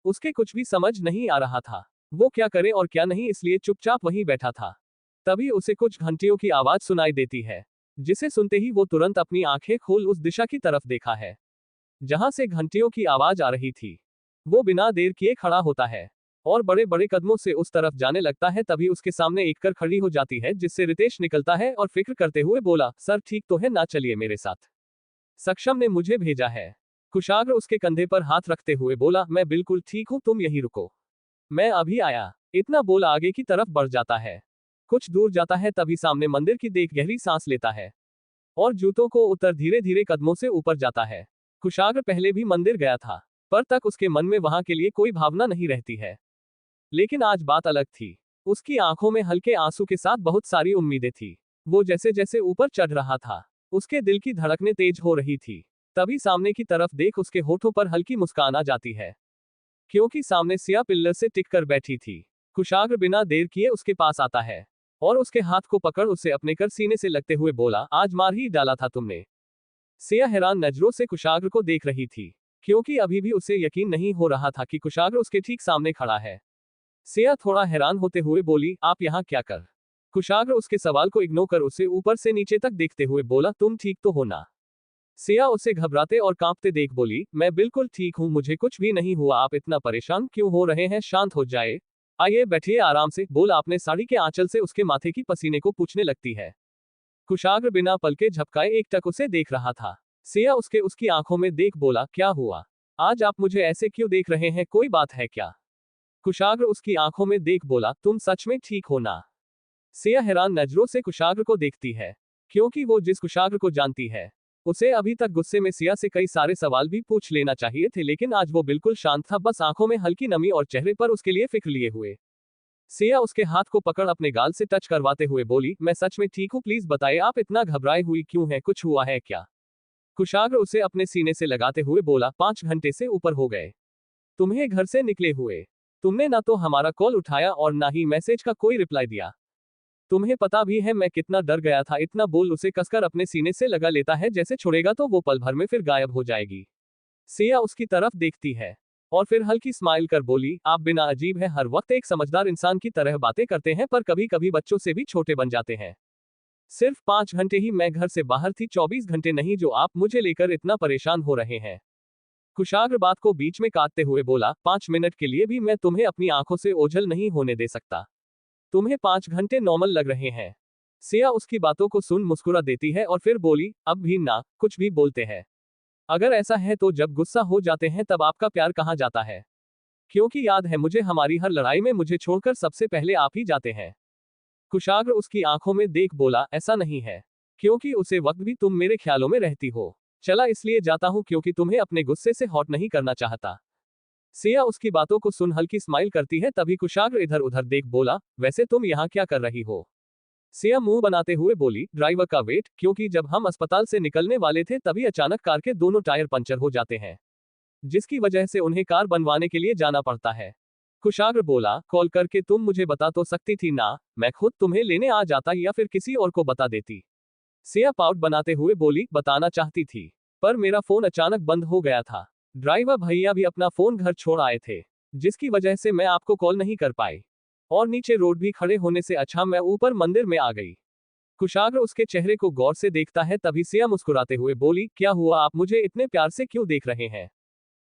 उसके कुछ भी समझ नहीं आ रहा था, वो क्या करे और क्या नहीं, इसलिए चुपचाप वहीं बैठा था। तभी उसे कुछ घंटियों की आवाज सुनाई देती है, जिसे सुनते ही वो तुरंत अपनी आंखें खोल उस दिशा की तरफ देखा है जहां से घंटियों की आवाज आ रही थी। वो बिना देर किए खड़ा होता है और बड़े बड़े कदमों से उस तरफ जाने लगता है। तभी उसके सामने एक कर खड़ी हो जाती है, जिससे रितेश निकलता है और फिक्र करते हुए बोला, सर ठीक तो है ना, चलिए मेरे साथ, सक्षम ने मुझे भेजा है। कुशाग्र उसके कंधे पर हाथ रखते हुए बोला, मैं बिल्कुल ठीक हूं, तुम यहीं रुको, मैं अभी आया। इतना बोल आगे की तरफ बढ़ जाता है। कुछ दूर जाता है तभी सामने मंदिर की देख गहरी सांस लेता है और जूतों को उतर धीरे धीरे कदमों से ऊपर जाता है। कुशाग्र पहले भी मंदिर गया था, पर तक उसके मन में वहां के लिए कोई भावना नहीं रहती है। लेकिन आज बात अलग थी। उसकी आंखों में हल्के आंसू के साथ बहुत सारी उम्मीदें थी। वो जैसे जैसे ऊपर चढ़ रहा था, उसके दिल की धड़कनें तेज हो रही थी। तभी सामने की तरफ देख उसके होठों पर हल्की मुस्कान आ जाती है, क्योंकि सामने सिया पिल्लर से टिककर बैठी थी। कुशाग्र बिना देर किए उसके पास आता है और उसके हाथ को पकड़ उसे अपने कर सीने से लगते हुए बोला, आज मार ही डाला था तुमने। सिया हैरान नजरों से कुशाग्र को देख रही थी, क्योंकि अभी भी उसे यकीन नहीं हो रहा था कि कुशाग्र उसके ठीक सामने खड़ा है। सिया थोड़ा हैरान होते हुए बोली, आप यहाँ क्या कर? कुशाग्र उसके सवाल को इग्नोर कर उसे ऊपर से नीचे तक देखते हुए बोला, तुम ठीक तो हो ना? सिया उसे घबराते और कांपते देख बोली, मैं बिल्कुल ठीक हूँ, मुझे कुछ भी नहीं हुआ, आप इतना परेशान क्यों हो रहे हैं? शांत हो जाए, आइए बैठिए आराम से। बोल आपने साड़ी के आंचल से उसके माथे की पसीने को पूछने लगती है। कुशाग्र बिना पल के झपकाए एकटक उसे देख रहा था। सिया उसकी आंखों में देख बोला, क्या हुआ? आज आप मुझे ऐसे क्यों देख रहे हैं, कोई बात है क्या? कुशाग्र उसकी आंखों में देख बोला, तुम सच में ठीक हो ना? सिया हैरान नजरों से कुशाग्र को देखती है, क्योंकि वो जिस कुशाग्र को जानती है, उसे अभी तक गुस्से में सिया से कई सारे सवाल भी पूछ लेना चाहिए थे, लेकिन आज वो बिल्कुल शांत था, बस आंखों में हल्की नमी और चेहरे पर उसके लिए फिक्र लिए हुए। सिया उसके हाथ को पकड़ अपने गाल से टच करवाते हुए बोली, मैं सच में ठीक हूँ, प्लीज बताइए आप इतना घबराए हुई क्यों हैं, कुछ हुआ है क्या? कुशाग्र उसे अपने सीने से लगाते हुए बोला, 5 घंटे से ऊपर हो गए तुम्हें घर से निकले हुए। तुमने ना तो हमारा कॉल उठाया और ना ही मैसेज का कोई रिप्लाई दिया। तुम्हें पता भी है मैं कितना डर गया था। इतना बोल उसे कसकर अपने सीने से लगा लेता है, जैसे छोड़ेगा तो वो पल भर में फिर गायब हो जाएगी। सिया उसकी तरफ देखती है और फिर हल्की स्माइल कर बोली, आप बिना अजीब है, हर वक्त एक समझदार इंसान की तरह बातें करते हैं, पर कभी कभी बच्चों से भी छोटे बन जाते हैं। सिर्फ 5 घंटे ही मैं घर से बाहर थी, 24 घंटे नहीं जो आप मुझे लेकर इतना परेशान हो रहे हैं। कुशाग्र बात को बीच में काटते हुए बोला, 5 मिनट के लिए भी मैं तुम्हें अपनी आंखों से ओझल नहीं होने दे सकता। तुम्हें 5 घंटे नॉर्मल लग रहे हैं। सिया उसकी बातों को सुन मुस्कुरा देती है और फिर बोली, अब भी ना कुछ भी बोलते हैं? अगर ऐसा है तो जब गुस्सा हो जाते हैं तब आपका प्यार कहाँ जाता है? क्योंकि याद है मुझे, हमारी हर लड़ाई में मुझे छोड़कर सबसे पहले आप ही जाते हैं। कुशाग्र उसकी आंखों में देख बोला, ऐसा नहीं है, क्योंकि उसे वक्त भी तुम मेरे ख्यालों में रहती हो। चला इसलिए जाता हूं क्योंकि तुम्हें अपने गुस्से से हॉट नहीं करना चाहता। सिया उसकी बातों को सुन हल्की स्माइल करती है, तभी कुशाग्र इधर उधर देख बोला, वैसे तुम यहाँ क्या कर रही हो? सिया मुंह बनाते हुए बोली, ड्राइवर का वेट, क्योंकि जब हम अस्पताल से निकलने वाले थे तभी अचानक कार के दोनों टायर पंचर हो जाते हैं, जिसकी वजह से उन्हें कार बनवाने के लिए जाना पड़ता है। कुशाग्र बोला, कॉल करके तुम मुझे बता तो सकती थी ना, मैं खुद तुम्हें लेने आ जाता या फिर किसी और को बता देती। सिया पाउट बनाते हुए बोली, बताना चाहती थी, पर मेरा फोन अचानक बंद हो गया था। ड्राइवर भैया भी अपना फोन घर छोड़ आए थे, जिसकी वजह से मैं आपको कॉल नहीं कर पाई। और नीचे रोड भी खड़े होने से अच्छा मैं ऊपर मंदिर में आ गई। कुशाग्र उसके चेहरे को गौर से देखता है, तभी सिया मुस्कुराते हुए बोली, क्या हुआ, आप मुझे इतने प्यार से क्यों देख रहे हैं?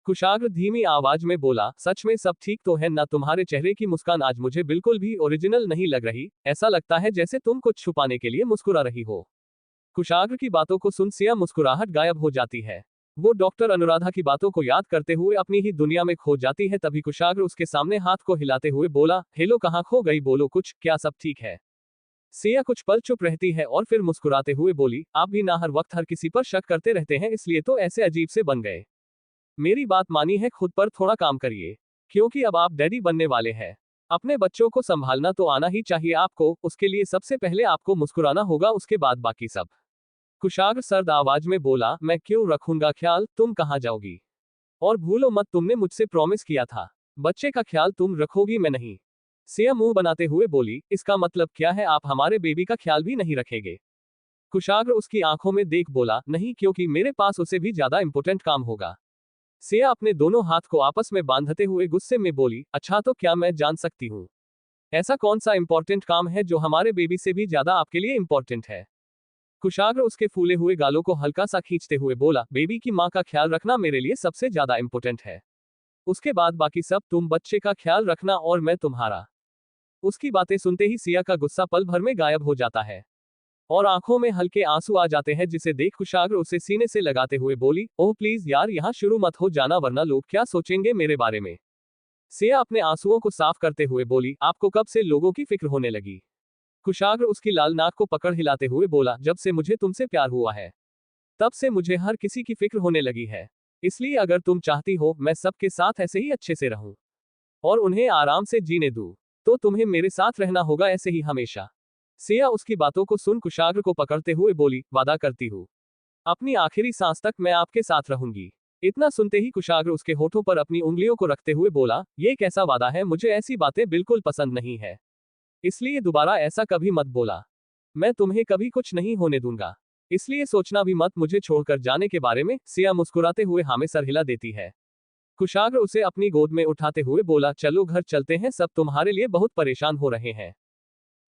कुशाग्र धीमी आवाज में बोला, सच में सब ठीक तो है ना? तुम्हारे चेहरे की मुस्कान आज मुझे बिल्कुल भी ओरिजिनल नहीं लग रही, ऐसा लगता है जैसे तुम कुछ छुपाने के लिए मुस्कुरा रही हो। कुशाग्र की बातों को सुन सिया मुस्कुराहट गायब हो जाती है। वो डॉक्टर अनुराधा की बातों को याद करते हुए अपनी ही दुनिया में खो जाती है। तभी कुशाग्र उसके सामने हाथ को हिलाते हुए बोला, हेलो, कहाँ खो गई, बोलो कुछ, क्या सब ठीक है? सिया कुछ पल चुप रहती है और फिर मुस्कुराते हुए बोली, आप भी ना हर वक्त हर किसी पर शक करते रहते हैं, इसलिए तो ऐसे अजीब से बन गए। मेरी बात मानी है, खुद पर थोड़ा काम करिए, क्योंकि अब आप डैडी बनने वाले हैं। अपने बच्चों को संभालना तो आना ही चाहिए आपको, उसके लिए सबसे पहले आपको मुस्कुराना होगा, उसके बाद बाकी सब। कुशाग्र सर्द आवाज में बोला, मैं क्यों रखूंगा ख्याल, तुम कहाँ जाओगी? और भूलो मत, तुमने मुझसे प्रॉमिस किया था, बच्चे का ख्याल तुम रखोगी, मैं नहीं। सिया मुंह बनाते हुए बोली, इसका मतलब क्या है, आप हमारे बेबी का ख्याल भी नहीं रखेंगे? कुशाग्र उसकी आंखों में देख बोला, नहीं, क्योंकि मेरे पास उसे भी ज्यादा इंपॉर्टेंट काम होगा। सिया अपने दोनों हाथ को आपस में बांधते हुए गुस्से में बोली, अच्छा तो क्या मैं जान सकती हूँ, ऐसा कौन सा इंपॉर्टेंट काम है जो हमारे बेबी से भी ज्यादा आपके लिए इंपॉर्टेंट है? कुशाग्र उसके फूले हुए गालों को हल्का सा खींचते हुए बोला, बेबी की माँ का ख्याल रखना मेरे लिए सबसे ज्यादा इंपॉर्टेंट है, उसके बाद बाकी सब, तुम बच्चे का ख्याल रखना और मैं तुम्हारा। उसकी बातें सुनते ही सिया का गुस्सा पल भर में गायब हो जाता है और आंखों में हल्के आंसू आ जाते हैं, जिसे देख कुशाग्र उसे सीने से लगाते हुए बोली, ओह प्लीज यार, यहाँ शुरू मत हो जाना, वरना लोग क्या सोचेंगे मेरे बारे में। सिया अपने आंसुओं को साफ करते हुए बोली, आपको कब से लोगों की फिक्र होने लगी? कुशाग्र उसकी लाल नाक को पकड़ हिलाते हुए बोला, जब से मुझे तुमसे प्यार हुआ है तब से मुझे हर किसी की फिक्र होने लगी है। इसलिए अगर तुम चाहती हो मैं सबके साथ ऐसे ही अच्छे से रहूं और उन्हें आराम से जीने दूं, तो तुम्हें मेरे साथ रहना होगा ऐसे ही हमेशा। सिया उसकी बातों को सुन कुशाग्र को पकड़ते हुए बोली, वादा करती हूँ, अपनी आखिरी सांस तक मैं आपके साथ रहूंगी। इतना सुनते ही कुशाग्र उसके होठों पर अपनी उंगलियों को रखते हुए बोला, ये कैसा वादा है, मुझे ऐसी बातें बिल्कुल पसंद नहीं है, इसलिए दोबारा ऐसा कभी मत बोला। मैं तुम्हें कभी कुछ नहीं होने दूंगा, इसलिए सोचना भी मत मुझे छोड़कर जाने के बारे में। सिया मुस्कुराते हुए हाँ में सर हिला देती है। कुशाग्र उसे अपनी गोद में उठाते हुए बोला, चलो घर चलते हैं, सब तुम्हारे लिए बहुत परेशान हो रहे हैं।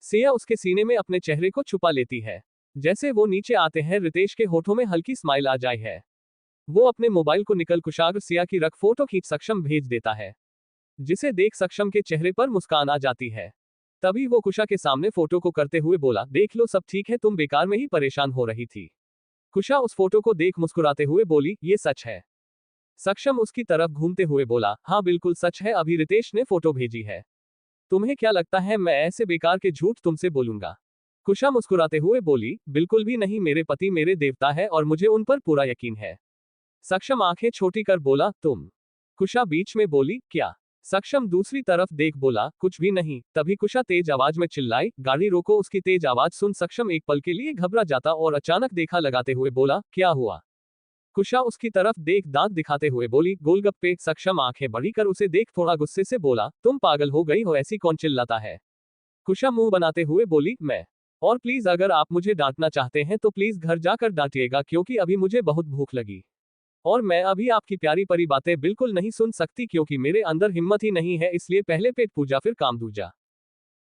सिया उसके सीने में अपने चेहरे को छुपा लेती है। जैसे वो नीचे आते हैं, रितेश के होठों में हल्की स्माइल आ जाए है। वो अपने मोबाइल को निकल कुशाग्र सिया की रख फोटो खींच सक्षम भेज देता है, जिसे देख सक्षम के चेहरे पर मुस्कान आ जाती है। तभी वो कुशा के सामने फोटो को करते हुए बोला, देख लो सब ठीक है, तुम बेकार में ही परेशान हो रही थी। कुशा उस फोटो को देख मुस्कुराते हुए बोली, ये सच है? सक्षम उसकी तरफ घूमते हुए बोला, हाँ बिल्कुल सच है, अभी रितेश ने फोटो भेजी है। तुम्हें क्या लगता है मैं ऐसे बेकार के झूठ तुमसे बोलूंगा? कुशा मुस्कुराते हुए बोली, बिल्कुल भी नहीं, मेरे पति मेरे देवता है और मुझे उन पर पूरा यकीन है। सक्षम आंखें छोटी कर बोला, तुम? कुशा बीच में बोली, क्या? सक्षम दूसरी तरफ देख बोला, कुछ भी नहीं। तभी कुशा तेज आवाज में चिल्लाई, गाड़ी रोको। उसकी तेज आवाज सुन सक्षम एक पल के लिए घबरा जाता और अचानक देखा लगाते हुए बोला, क्या हुआ? कुशा उसकी तरफ देख दांत दिखाते हुए बोली, गोलगप्पे। सक्षम आंखें बड़ी कर उसे देख थोड़ा गुस्से से बोला, तुम पागल हो गई हो, ऐसी कौन चिल्लाता है? कुशा मुंह बनाते हुए बोली, मैं। और प्लीज अगर आप मुझे डांटना चाहते हैं तो प्लीज घर जाकर डांटिएगा, क्योंकि अभी मुझे बहुत भूख लगी और मैं अभी आपकी प्यारी परी बातें बिल्कुल नहीं सुन सकती, क्योंकि मेरे अंदर हिम्मत ही नहीं है, इसलिए पहले पेट पूजा फिर काम दूजा।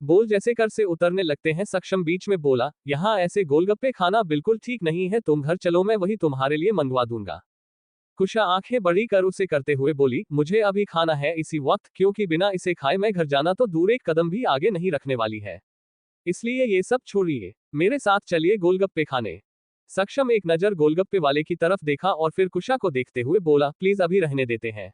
बोल जैसे कर से उतरने लगते हैं। सक्षम बीच में बोला, यहाँ ऐसे गोलगप्पे खाना बिल्कुल ठीक नहीं है, तुम घर चलो, मैं वही तुम्हारे लिए मंगवा दूंगा। कुशा आंखें बड़ी कर उसे करते हुए बोली, मुझे अभी खाना है इसी वक्त, क्योंकि बिना इसे खाए मैं घर जाना तो दूर एक कदम भी आगे नहीं रखने वाली है, इसलिए ये सब छोड़िए, मेरे साथ चलिए गोलगप्पे खाने। सक्षम एक नजर गोलगप्पे वाले की तरफ देखा और फिर कुशा को देखते हुए बोला, प्लीज अभी रहने देते हैं।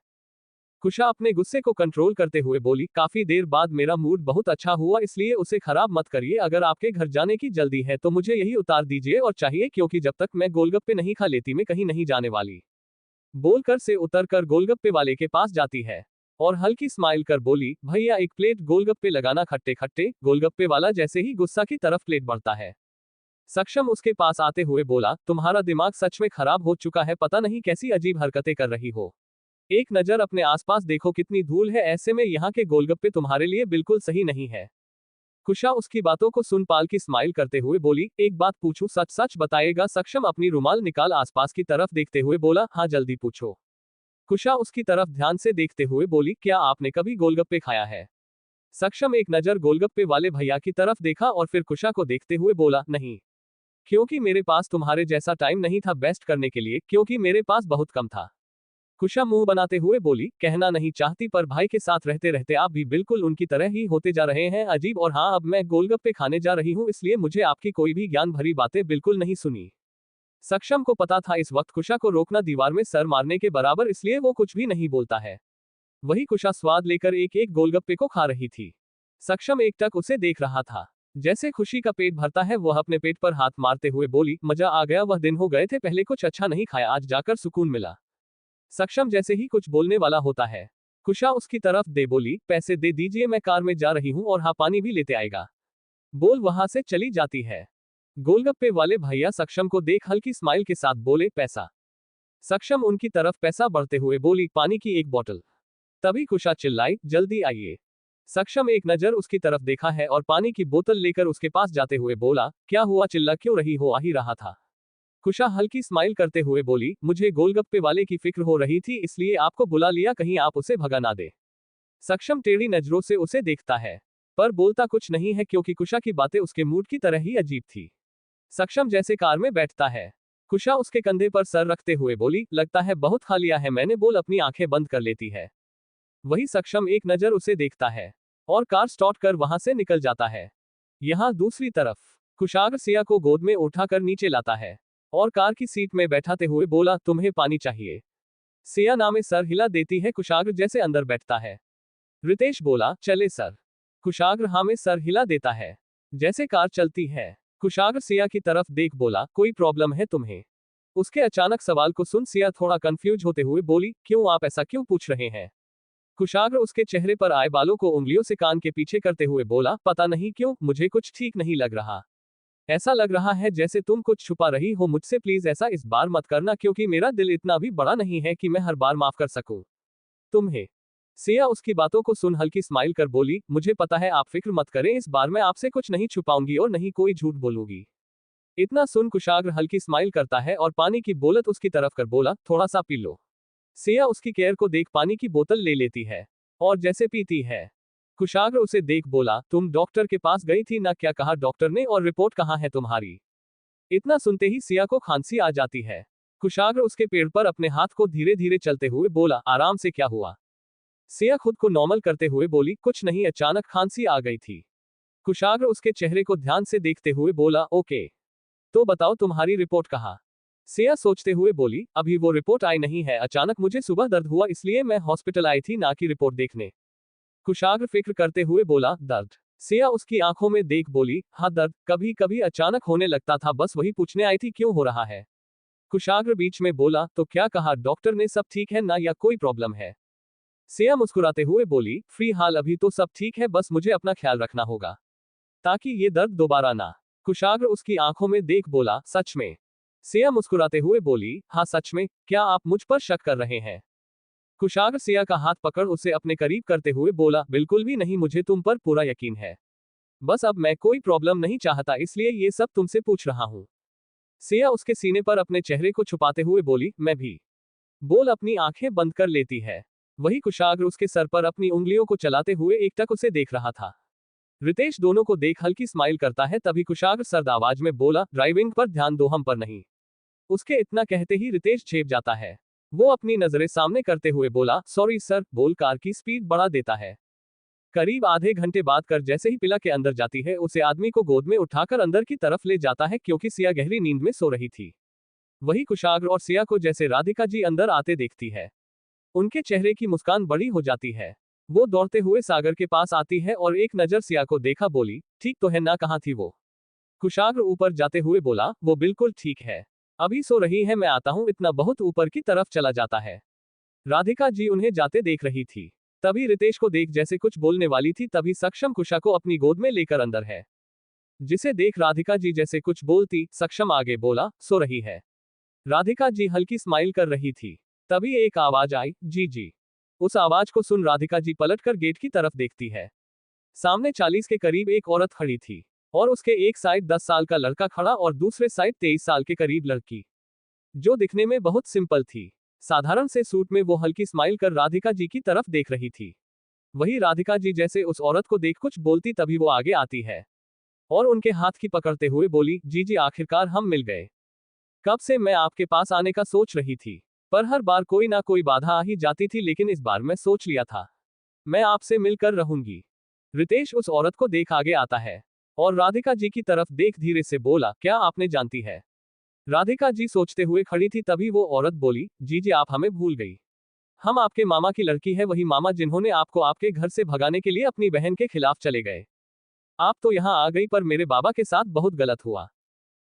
कुशा अपने गुस्से को कंट्रोल करते हुए बोली, काफी देर बाद मेरा मूड बहुत अच्छा हुआ, इसलिए उसे खराब मत करिए। अगर आपके घर जाने की जल्दी है तो मुझे यही उतार दीजिए और चाहिए, क्योंकि जब तक मैं गोलगप्पे नहीं खा लेती मैं कहीं नहीं जाने वाली। बोलकर से उतरकर गोलगप्पे वाले के पास जाती है। और हल्की स्माइल कर बोली, भैया एक प्लेट गोलगप्पे लगाना खट्टे खट्टे। गोलगप्पे वाला जैसे ही गुस्सा की तरफ प्लेट बढ़ता है, सक्षम उसके पास आते हुए बोला, तुम्हारा दिमाग सच में खराब हो चुका है, पता नहीं कैसी अजीब हरकतें कर रही हो। एक नजर अपने आसपास देखो, कितनी धूल है, ऐसे में यहाँ के गोलगप्पे तुम्हारे लिए बिल्कुल सही नहीं है। कुशा उसकी बातों को सुन पालकी स्माइल करते हुए बोली, एक बात पूछूं, सच सच बताएगा? सक्षम अपनी रुमाल निकाल आसपास की तरफ देखते हुए बोला, हाँ जल्दी पूछो। कुशा उसकी तरफ ध्यान से देखते हुए बोली, क्या आपने कभी गोलगप्पे खाया है? सक्षम एक नजर गोलगप्पे वाले भैया की तरफ देखा और फिर कुशा को देखते हुए बोला, नहीं, क्योंकि मेरे पास तुम्हारे जैसा टाइम नहीं था बेस्ट करने के लिए, क्योंकि मेरे पास बहुत कम था। कुशा मुंह बनाते हुए बोली, कहना नहीं चाहती पर भाई के साथ रहते रहते आप भी बिल्कुल उनकी तरह ही होते जा रहे हैं, अजीब। और हाँ, अब मैं गोलगप्पे खाने जा रही हूँ, इसलिए मुझे आपकी कोई भी ज्ञान भरी बातें बिल्कुल नहीं सुनी। सक्षम को पता था इस वक्त कुशा को रोकना दीवार में सर मारने के बराबर, इसलिए वो कुछ भी नहीं बोलता है। वही कुशा स्वाद लेकर एक एक गोलगप्पे को खा रही थी। सक्षम एकटक उसे देख रहा था। जैसे खुशी का पेट भरता है, वह अपने पेट पर हाथ मारते हुए बोली, मजा आ गया, वह दिन हो गए थे पहले कुछ अच्छा नहीं खाया, आज जाकर सुकून मिला। सक्षम जैसे ही कुछ बोलने वाला होता है, कुशा उसकी तरफ दे बोली, पैसे दे दीजिए, मैं कार में जा रही हूँ और हाँ पानी भी लेते आएगा। बोल वहां से चली जाती है। गोलगप्पे वाले भैया सक्षम को देख हल्की स्माइल के साथ बोले, पैसा? सक्षम उनकी तरफ पैसा बढ़ते हुए बोली, पानी की एक बोतल। तभी कुशा चिल्लाई, जल्दी आइए। सक्षम एक नजर उसकी तरफ देखा है और पानी की बोतल लेकर उसके पास जाते हुए बोला, क्या हुआ, चिल्ला क्यों रही हो? आ ही रहा था। कुशा हल्की स्माइल करते हुए बोली, मुझे गोलगप्पे वाले की फिक्र हो रही थी, इसलिए आपको बुला लिया, कहीं आप उसे भगा ना दे। सक्षम टेढ़ी नजरों से उसे देखता है पर बोलता कुछ नहीं है, क्योंकि कुशा की बातें उसके मूड की तरह ही अजीब थी। सक्षम जैसे कार में बैठता है, कुशा उसके कंधे पर सर रखते हुए बोली, लगता है बहुत खा लिया है मैंने। बोल अपनी आंखें बंद कर लेती है। वही सक्षम एक नजर उसे देखता है और कार स्टार्ट कर वहां से निकल जाता है। यहाँ दूसरी तरफ कुशाग्र सिया को गोद में उठाकर नीचे लाता है और कार की सीट में बैठाते हुए बोला, तुम्हें पानी चाहिए? सिया नामे सर हिला देती है। कुशाग्र जैसे अंदर बैठता है। रितेश बोला, चले सर। कुशाग्र हाँ में सर हिला देता है। जैसे कार चलती है, कुशाग्र सिया की तरफ देख बोला, कोई प्रॉब्लम है तुम्हें? उसके अचानक सवाल को सुन सिया थोड़ा कंफ्यूज होते हुए बोली, क्यों, आप ऐसा क्यों पूछ रहे हैं? कुशाग्र उसके चेहरे पर आए बालों को उंगलियों से कान के पीछे करते हुए बोला, पता नहीं क्यों, मुझे कुछ ठीक नहीं लग रहा। ऐसा लग रहा है जैसे तुम कुछ छुपा रही हो मुझसे, प्लीज ऐसा इस बार मत करना, क्योंकि मेरा दिल इतना भी बड़ा नहीं है कि मैं हर बार माफ कर सकूं तुम्हें। सिया उसकी बातों को सुन हल्की स्माइल कर बोली, मुझे पता है, आप फिक्र मत करें, इस बार मैं आपसे कुछ नहीं छुपाऊंगी और नहीं कोई झूठ बोलूंगी। इतना सुन कुशाग्र हल्की स्माइल करता है और पानी की बोलत उसकी तरफ कर बोला, थोड़ा सा पी लो। सिया उसकी केयर को देख पानी की बोतल ले लेती है और जैसे पीती है, कुशाग्र उसे देख बोला, तुम डॉक्टर के पास गई थी ना? क्या कहा डॉक्टर ने और रिपोर्ट कहाँ है तुम्हारी? इतना सुनते ही सिया को खांसी आ जाती है। कुशाग्र उसके पेड़ पर अपने हाथ को धीरे धीरे चलते हुए बोला, आराम से, क्या हुआ? सिया खुद को नॉर्मल करते हुए बोली, कुछ नहीं, अचानक खांसी आ गई थी। कुशाग्र उसके चेहरे को ध्यान से देखते हुए बोला, ओके, तो बताओ तुम्हारी रिपोर्ट कहाँ? सिया सोचते हुए बोली, अभी वो रिपोर्ट आई नहीं है, अचानक मुझे सुबह दर्द हुआ इसलिए मैं हॉस्पिटल आई थी, ना कि रिपोर्ट देखने। कुशाग्र फिक्र करते हुए बोला, दर्द? सिया उसकी आंखों में देख बोली, हाँ दर्द कभी कभी अचानक होने लगता था, बस वही पूछने आई थी क्यों हो रहा है। कुशाग्र बीच में बोला, तो क्या कहा डॉक्टर ने, सब ठीक है ना या कोई प्रॉब्लम है? सिया मुस्कुराते हुए बोली, फ्री हाल अभी तो सब ठीक है, बस मुझे अपना ख्याल रखना होगा ताकि ये दर्द दोबारा ना। कुशाग्र उसकी आंखों में देख बोला, सच में? सिया मुस्कुराते हुए बोली, हाँ सच में, क्या आप मुझ पर शक कर रहे हैं? कुशाग्र सिया का हाथ पकड़ उसे अपने करीब करते हुए बोला, बिल्कुल भी नहीं, मुझे तुम पर पूरा यकीन है। बस अब मैं कोई प्रॉब्लम नहीं चाहता, इसलिए ये सब तुमसे पूछ रहा हूँ। सिया उसके सीने पर अपने चेहरे को छुपाते हुए बोली, मैं भी। बोल अपनी आंखें बंद कर लेती है। वही कुशाग्र उसके सर पर अपनी उंगलियों को चलाते हुए एकटक उसे देख रहा था। रितेश दोनों को देख हल्की स्माइल करता है, तभी कुशाग्र सर्द आवाज में बोला, ड्राइविंग पर ध्यान दो, हम पर नहीं। उसके इतना कहते ही रितेश झेप जाता है। वो अपनी नजरें सामने करते हुए बोला, सॉरी सर, बोल कार की स्पीड बढ़ा देता है। करीब आधे घंटे बाद कर जैसे ही पिला के अंदर जाती है, उसे आदमी को गोद में उठाकर अंदर की तरफ ले जाता है, क्योंकि सिया गहरी नींद में सो रही थी। वही कुशाग्र और सिया को जैसे राधिका जी अंदर आते देखती है, उनके चेहरे की मुस्कान बड़ी हो जाती है। वो दौड़ते हुए सागर के पास आती है और एक नजर सिया को देखा बोली, ठीक तो है ना, कहाँ थी वो? कुशाग्र ऊपर जाते हुए बोला, वो बिल्कुल ठीक है, अभी सो रही है, मैं आता हूँ। इतना बहुत ऊपर की तरफ चला जाता है। राधिका जी उन्हें जाते देख रही थी। तभी रितेश को देख जैसे कुछ बोलने वाली थी, तभी सक्षम कुशा को अपनी गोद में लेकर अंदर है, जिसे देख राधिका जी जैसे कुछ बोलती, सक्षम आगे बोला, सो रही है। राधिका जी हल्की स्माइल कर रही थी। तभी एक आवाज आई, जी जी। उस आवाज को सुन राधिका जी पलटकर गेट की तरफ देखती है। सामने 40 के करीब एक औरत खड़ी थी और उसके एक साइड 10 साल का लड़का खड़ा और दूसरे साइड 23 साल के करीब लड़की, जो दिखने में बहुत सिंपल थी। साधारण से सूट में वो हल्की स्माइल कर राधिका जी की तरफ देख रही थी। वही राधिका जी जैसे उस औरत को देख कुछ बोलती, तभी वो आगे आती है और उनके हाथ की पकड़ते हुए बोली, जी जी आखिरकार हम मिल गए। कब से मैं आपके पास आने का सोच रही थी, पर हर बार कोई ना कोई बाधा आ ही जाती थी, लेकिन इस बार मैं सोच लिया था, मैं आपसे मिलकर रहूंगी। रितेश उस औरत को देख आगे आता है और राधिका जी की तरफ देख धीरे से बोला, क्या आपने जानती है? राधिका जी सोचते हुए खड़ी थी, तभी वो औरत बोली, जी जी आप हमें भूल गई। हम आपके मामा की लड़की है, वही मामा जिन्होंने आपको आपके घर से भगाने के लिए अपनी बहन के खिलाफ चले गए। आप तो यहाँ आ गई, पर मेरे बाबा के साथ बहुत गलत हुआ,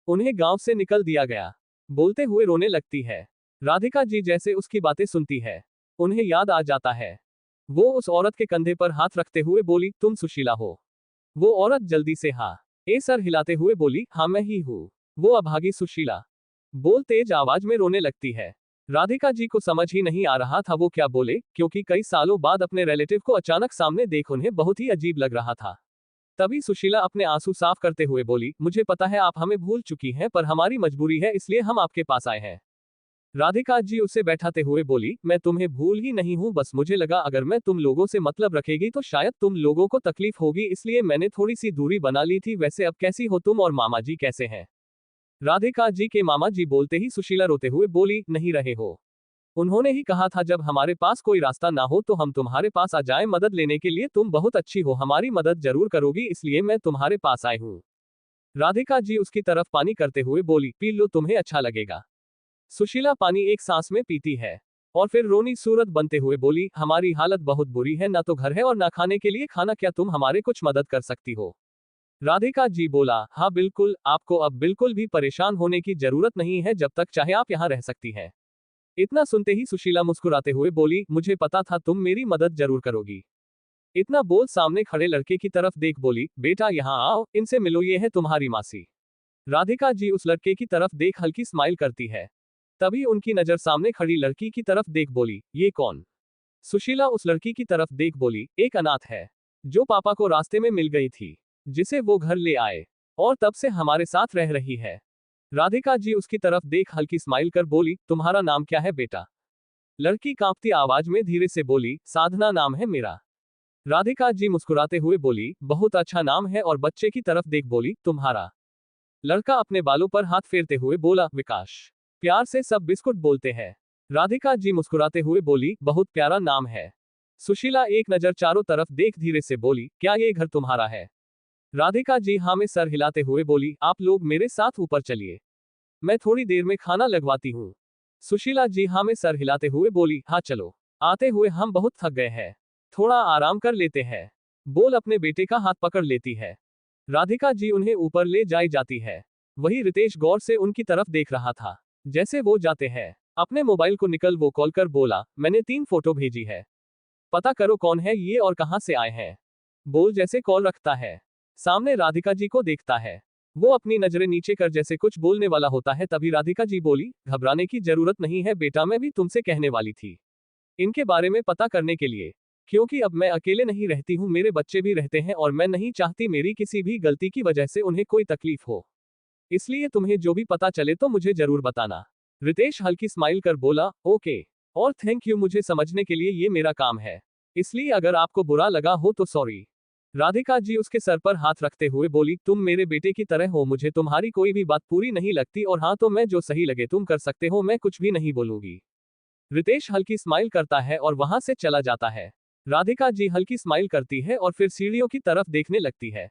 उन्हें गांव से निकल दिया गया। बोलते हुए रोने लगती है। राधिका जी जैसे उसकी बातें सुनती है, उन्हें याद आ जाता है। वो उस औरत के कंधे पर हाथ रखते हुए बोली, तुम सुशीला हो? वो औरत जल्दी से हाँ ए सर हिलाते हुए बोली, हाँ मैं ही हूँ, वो अभागी सुशीला। बोल तेज आवाज में रोने लगती है। राधिका जी को समझ ही नहीं आ रहा था वो क्या बोले, क्योंकि कई सालों बाद अपने रिलेटिव को अचानक सामने देख उन्हें बहुत ही अजीब लग रहा था। तभी सुशीला अपने आंसू साफ करते हुए बोली, मुझे पता है आप हमें भूल चुकी हैं, पर हमारी मजबूरी है, इसलिए हम आपके पास आए हैं। राधिका जी उसे बैठाते हुए बोली, मैं तुम्हें भूल ही नहीं हूं, बस मुझे लगा अगर मैं तुम लोगों से मतलब रखेगी तो शायद तुम लोगों को तकलीफ होगी, इसलिए मैंने थोड़ी सी दूरी बना ली थी। वैसे अब कैसी हो तुम और मामा जी कैसे हैं? राधिका जी के मामा जी बोलते ही सुशीला रोते हुए बोली, नहीं रहे हो? उन्होंने ही कहा था जब हमारे पास कोई रास्ता ना हो तो हम तुम्हारे पास आ जाएं मदद लेने के लिए, तुम बहुत अच्छी हो, हमारी मदद जरूर करोगी, इसलिए मैं तुम्हारे पास आई हूँ। राधिका जी उसकी तरफ पानी करते हुए बोली, पी लो, तुम्हें अच्छा लगेगा। सुशीला पानी एक सांस में पीती है और फिर रोनी सूरत बनते हुए बोली, हमारी हालत बहुत बुरी है, ना तो घर है और ना खाने के लिए खाना, क्या तुम हमारे कुछ मदद कर सकती हो? राधिका जी बोला, हाँ बिल्कुल, आपको अब बिल्कुल भी परेशान होने की जरूरत नहीं है, जब तक चाहे आप यहाँ रह सकती हैं। इतना सुनते ही सुशीला मुस्कुराते हुए बोली, मुझे पता था तुम मेरी मदद जरूर करोगी। इतना बोल सामने खड़े लड़के की तरफ देख बोली, बेटा यहाँ आओ, इनसे मिलो, ये है तुम्हारी मासी। राधिका जी उस लड़के की तरफ देख हल्की स्माइल करती है। तभी उनकी नजर सामने खड़ी लड़की की तरफ देख बोली, ये कौन? सुशीला उस लड़की की तरफ देख बोली, एक अनाथ है, जो पापा को रास्ते में मिल गई थी, जिसे वो घर ले आए और तब से हमारे साथ रह रही है। राधिका जी उसकी तरफ देख हल्की स्माइल कर बोली, तुम्हारा नाम क्या है बेटा? लड़की कांपती आवाज में धीरे से बोली, साधना नाम है मेरा। राधिका जी मुस्कुराते हुए बोली, बहुत अच्छा नाम है, और बच्चे की तरफ देख बोली, तुम्हारा? लड़का अपने बालों पर हाथ फेरते हुए बोला, विकास। प्यार से सब बिस्कुट बोलते हैं। राधिका जी मुस्कुराते हुए बोली, बहुत प्यारा नाम है। सुशीला एक नजर चारों तरफ देख धीरे से बोली, क्या ये घर तुम्हारा है? राधिका जी हाँ में सर हिलाते हुए बोली, आप लोग मेरे साथ ऊपर चलिए, मैं थोड़ी देर में खाना लगवाती हूँ। सुशीला जी हाँ में सर हिलाते हुए बोली, हाँ चलो, आते हुए हम बहुत थक गए हैं, थोड़ा आराम कर लेते हैं। बोल अपने बेटे का हाथ पकड़ लेती है। राधिका जी उन्हें ऊपर ले जाई जाती है। वही रितेश गौर से उनकी तरफ देख रहा था। जैसे वो जाते हैं, अपने मोबाइल को निकल वो कॉल कर बोला, मैंने 3 फोटो भेजी है, पता करो कौन है ये और कहां से आए हैं। बोल जैसे कॉल रखता है, सामने राधिका जी को देखता है। वो अपनी नजरें नीचे कर जैसे कुछ बोलने वाला होता है, तभी राधिका जी बोली, घबराने की जरूरत नहीं है बेटा, मैं भी तुमसे कहने वाली थी इनके बारे में पता करने के लिए, क्योंकि अब मैं अकेले नहीं रहती हूँ, मेरे बच्चे भी रहते हैं और मैं नहीं चाहती मेरी किसी भी गलती की वजह से उन्हें कोई तकलीफ हो, इसलिए तुम्हें जो भी पता चले तो मुझे जरूर बताना। रितेश हल्की स्माइल कर बोला, ओके, और थैंक यू, मुझे समझने के लिए, ये मेरा काम है, इसलिए अगर आपको बुरा लगा हो तो सॉरी। राधिका जी उसके सर पर हाथ रखते हुए बोली, तुम मेरे बेटे की तरह हो, मुझे तुम्हारी कोई भी बात पूरी नहीं लगती, और हाँ तो मैं जो सही लगे तुम कर सकते हो, मैं कुछ भी नहीं बोलूंगी। रितेश हल्की स्माइल करता है और वहां से चला जाता है। राधिका जी हल्की स्माइल करती है और फिर सीढ़ियों की तरफ देखने लगती है।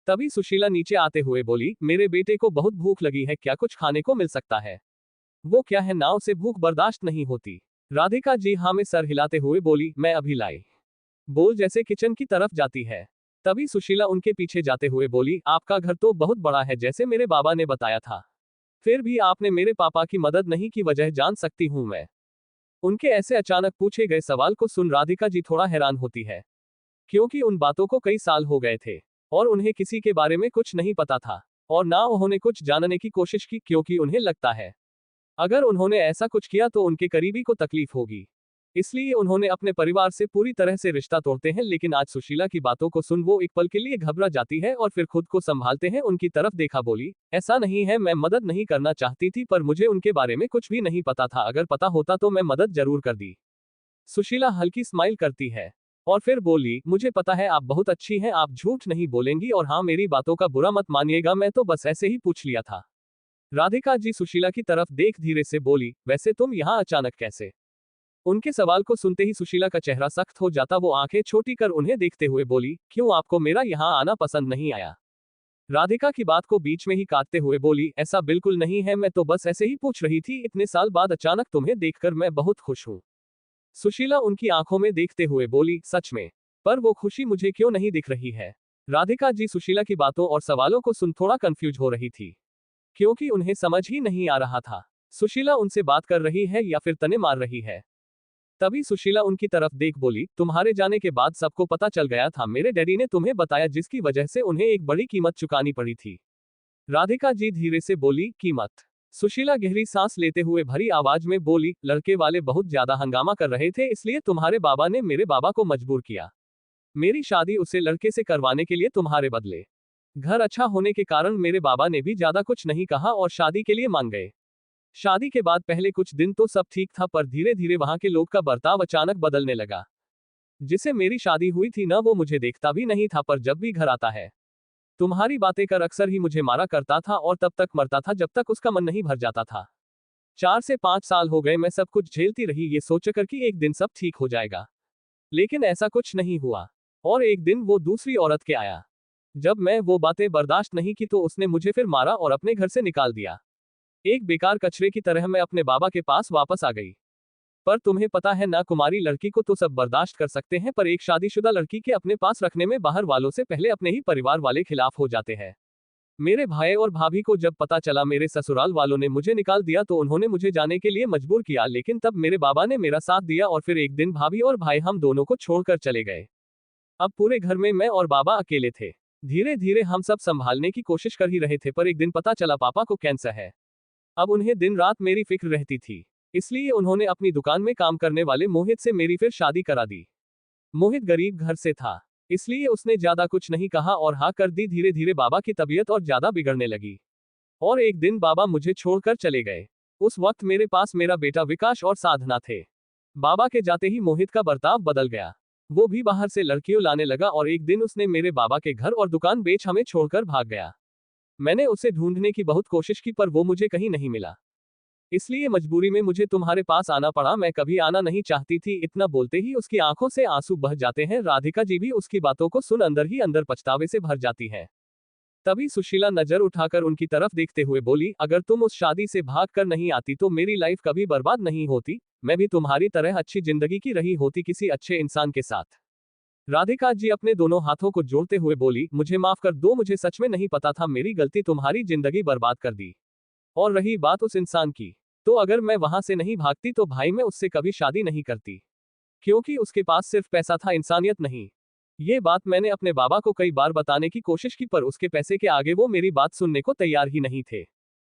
तभी सुशीला नीचे आते हुए बोली, मेरे बेटे को बहुत भूख लगी है, क्या कुछ खाने को मिल सकता है? वो क्या है, नाव से भूख बर्दाश्त नहीं होती। राधिका जी हाँ में सर हिलाते हुए बोली, मैं अभी लाई। बोल जैसे किचन की तरफ जाती है, तभी सुशीला उनके पीछे जाते हुए बोली, आपका घर तो बहुत बड़ा है जैसे मेरे बाबा ने बताया था, फिर भी आपने मेरे पापा की मदद नहीं की, वजह जान सकती हूँ मैं? उनके ऐसे अचानक पूछे गए सवाल को सुन राधिका जी थोड़ा हैरान होती है, क्योंकि उन बातों को कई साल हो गए थे और उन्हें किसी के बारे में कुछ नहीं पता था और ना उन्होंने कुछ जानने की कोशिश की, क्योंकि उन्हें लगता है अगर उन्होंने ऐसा कुछ किया तो उनके करीबी को तकलीफ होगी। इसलिए उन्होंने अपने परिवार से पूरी तरह से रिश्ता तोड़ते हैं। लेकिन आज सुशीला की बातों को सुन वो एक पल के लिए घबरा जाती है और फिर खुद को संभालते हैं उनकी तरफ देखा बोली, ऐसा नहीं है, मैं मदद नहीं करना चाहती थी, पर मुझे उनके बारे में कुछ भी नहीं पता था, अगर पता होता तो मैं मदद जरूर कर दी। सुशीला हल्की स्माइल करती है और फिर बोली, मुझे पता है आप बहुत अच्छी हैं, आप झूठ नहीं बोलेंगी और हाँ, मेरी बातों का बुरा मत मानिएगा, मैं तो बस ऐसे ही पूछ लिया था। राधिका जी सुशीला की तरफ देख धीरे से बोली, वैसे तुम यहाँ अचानक कैसे? उनके सवाल को सुनते ही सुशीला का चेहरा सख्त हो जाता, वो आंखें छोटी कर उन्हें देखते हुए बोली, क्यों आपको मेरा यहाँ आना पसंद नहीं आया? राधिका की बात को बीच में ही काटते हुए बोली, ऐसा बिल्कुल नहीं है, मैं तो बस ऐसे ही पूछ रही थी, इतने साल बाद अचानक तुम्हें देखकर मैं बहुत खुश हूँ। सुशीला उनकी आंखों में देखते हुए बोली, सच में? पर वो खुशी मुझे क्यों नहीं दिख रही है? राधिका जी सुशीला की बातों और सवालों को सुन थोड़ा कंफ्यूज हो रही थी, क्योंकि उन्हें समझ ही नहीं आ रहा था सुशीला उनसे बात कर रही है या फिर तने मार रही है। तभी सुशीला उनकी तरफ देख बोली, तुम्हारे जाने के बाद सबको पता चल गया था, मेरे डैडी ने तुम्हें बताया, जिसकी वजह से उन्हें एक बड़ी कीमत चुकानी पड़ी थी। राधिका जी धीरे से बोली, कीमत? सुशीला गहरी सांस लेते हुए भरी आवाज में बोली, लड़के वाले बहुत ज्यादा हंगामा कर रहे थे, इसलिए तुम्हारे बाबा ने मेरे बाबा को मजबूर किया मेरी शादी उसे लड़के से करवाने के लिए, तुम्हारे बदले घर अच्छा होने के कारण मेरे बाबा ने भी ज्यादा कुछ नहीं कहा और शादी के लिए मान गए। शादी के बाद पहले कुछ दिन तो सब ठीक था, पर धीरे धीरे वहां के लोग का बर्ताव अचानक बदलने लगा। जिसे मेरी शादी हुई थी ना, वो मुझे देखता भी नहीं था, पर जब भी घर आता है तुम्हारी बातें कर अक्सर ही मुझे मारा करता था और तब तक मरता था जब तक उसका मन नहीं भर जाता था। 4 से 5 साल हो गए मैं सब कुछ झेलती रही, ये सोचकर कि एक दिन सब ठीक हो जाएगा, लेकिन ऐसा कुछ नहीं हुआ। और एक दिन वो दूसरी औरत के आया। जब मैं वो बातें बर्दाश्त नहीं की तो उसने मुझे फिर मारा और अपने घर से निकाल दिया। एक बेकार कचरे की तरह मैं अपने बाबा के पास वापस आ गई। पर तुम्हें पता है ना, कुमारी लड़की को तो सब बर्दाश्त कर सकते हैं, पर एक शादीशुदा लड़की के अपने पास रखने में बाहर वालों से पहले अपने ही परिवार वाले खिलाफ हो जाते हैं। मेरे भाई और भाभी को जब पता चला मेरे ससुराल वालों ने मुझे निकाल दिया तो उन्होंने मुझे जाने के लिए मजबूर किया, लेकिन तब मेरे बाबा ने मेरा साथ दिया और फिर एक दिन भाभी और भाई हम दोनों को छोड़कर चले गए। अब पूरे घर में मैं और बाबा अकेले थे। धीरे धीरे हम सब संभालने की कोशिश कर ही रहे थे, पर एक दिन पता चला पापा को कैंसर है। अब उन्हें दिन रात मेरी फिक्र रहती थी, इसलिए उन्होंने अपनी दुकान में काम करने वाले मोहित से मेरी फिर शादी करा दी। मोहित गरीब घर से था, इसलिए उसने ज्यादा कुछ नहीं कहा और हाँ कर दी। धीरे धीरे बाबा की तबीयत और ज्यादा बिगड़ने लगी और एक दिन बाबा मुझे छोड़कर चले गए। उस वक्त मेरे पास मेरा बेटा विकास और साधना थे। बाबा के जाते ही मोहित का बर्ताव बदल गया, वो भी बाहर से लड़कियों लाने लगा और एक दिन उसने मेरे बाबा के घर और दुकान बेच हमें छोड़कर भाग गया। मैंने उसे ढूंढने की बहुत कोशिश की, पर वो मुझे कहीं नहीं मिला, इसलिए मजबूरी में मुझे तुम्हारे पास आना पड़ा, मैं कभी आना नहीं चाहती थी। इतना बोलते ही उसकी आंखों से आंसू बह जाते हैं। राधिका जी भी उसकी बातों को सुन अंदर ही अंदर पछतावे से भर जाती है। तभी सुशीला नजर उठाकर उनकी तरफ देखते हुए बोली, अगर तुम उस शादी से भाग कर नहीं आती तो मेरी लाइफ कभी बर्बाद नहीं होती, मैं भी तुम्हारी तरह अच्छी जिंदगी की रही होती किसी अच्छे इंसान के साथ। राधिका जी अपने दोनों हाथों को जोड़ते हुए बोली, मुझे माफ कर दो, मुझे सच में नहीं पता था, मेरी गलती, तुम्हारी जिंदगी बर्बाद कर दी। और रही बात उस इंसान की, तो अगर मैं वहां से नहीं भागती तो भाई मैं उससे कभी शादी नहीं करती, क्योंकि उसके पास सिर्फ पैसा था, इंसानियत नहीं। ये बात मैंने अपने बाबा को कई बार बताने की कोशिश की, पर उसके पैसे के आगे वो मेरी बात सुनने को तैयार ही नहीं थे।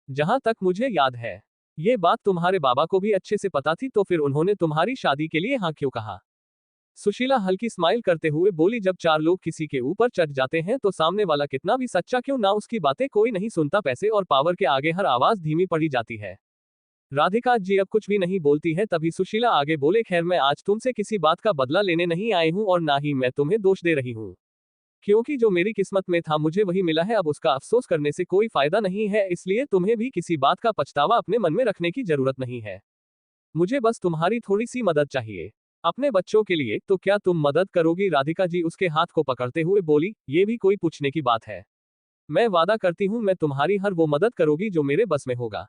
जहां तक मुझे याद है, ये बात तुम्हारे बाबा को भी अच्छे से पता थी, तो फिर उन्होंने तुम्हारी शादी के लिए हाँ क्यों कहा? सुशीला हल्की स्माइल करते हुए बोली, जब 4 लोग किसी के ऊपर चढ़ जाते हैं तो सामने वाला कितना भी सच्चा क्यों ना, उसकी बातें कोई नहीं सुनता, पैसे और पावर के आगे हर आवाज धीमी पड़ी जाती है। राधिका जी अब कुछ भी नहीं बोलती है। तभी सुशीला आगे बोले, खैर मैं आज तुमसे किसी बात का बदला लेने नहीं आई हूं और ना ही मैं तुम्हें दोष दे रही हूं, क्योंकि जो मेरी किस्मत में था मुझे वही मिला है, अब उसका अफसोस करने से कोई फायदा नहीं है, इसलिए तुम्हें भी किसी बात का पछतावा अपने मन में रखने की जरूरत नहीं है। मुझे बस तुम्हारी थोड़ी सी मदद चाहिए अपने बच्चों के लिए, तो क्या तुम मदद करोगी? राधिका जी उसके हाथ को पकड़ते हुए बोली, ये भी कोई पूछने की बात है? मैं वादा करती हूँ मैं तुम्हारी हर वो मदद करूंगी जो मेरे बस में होगा।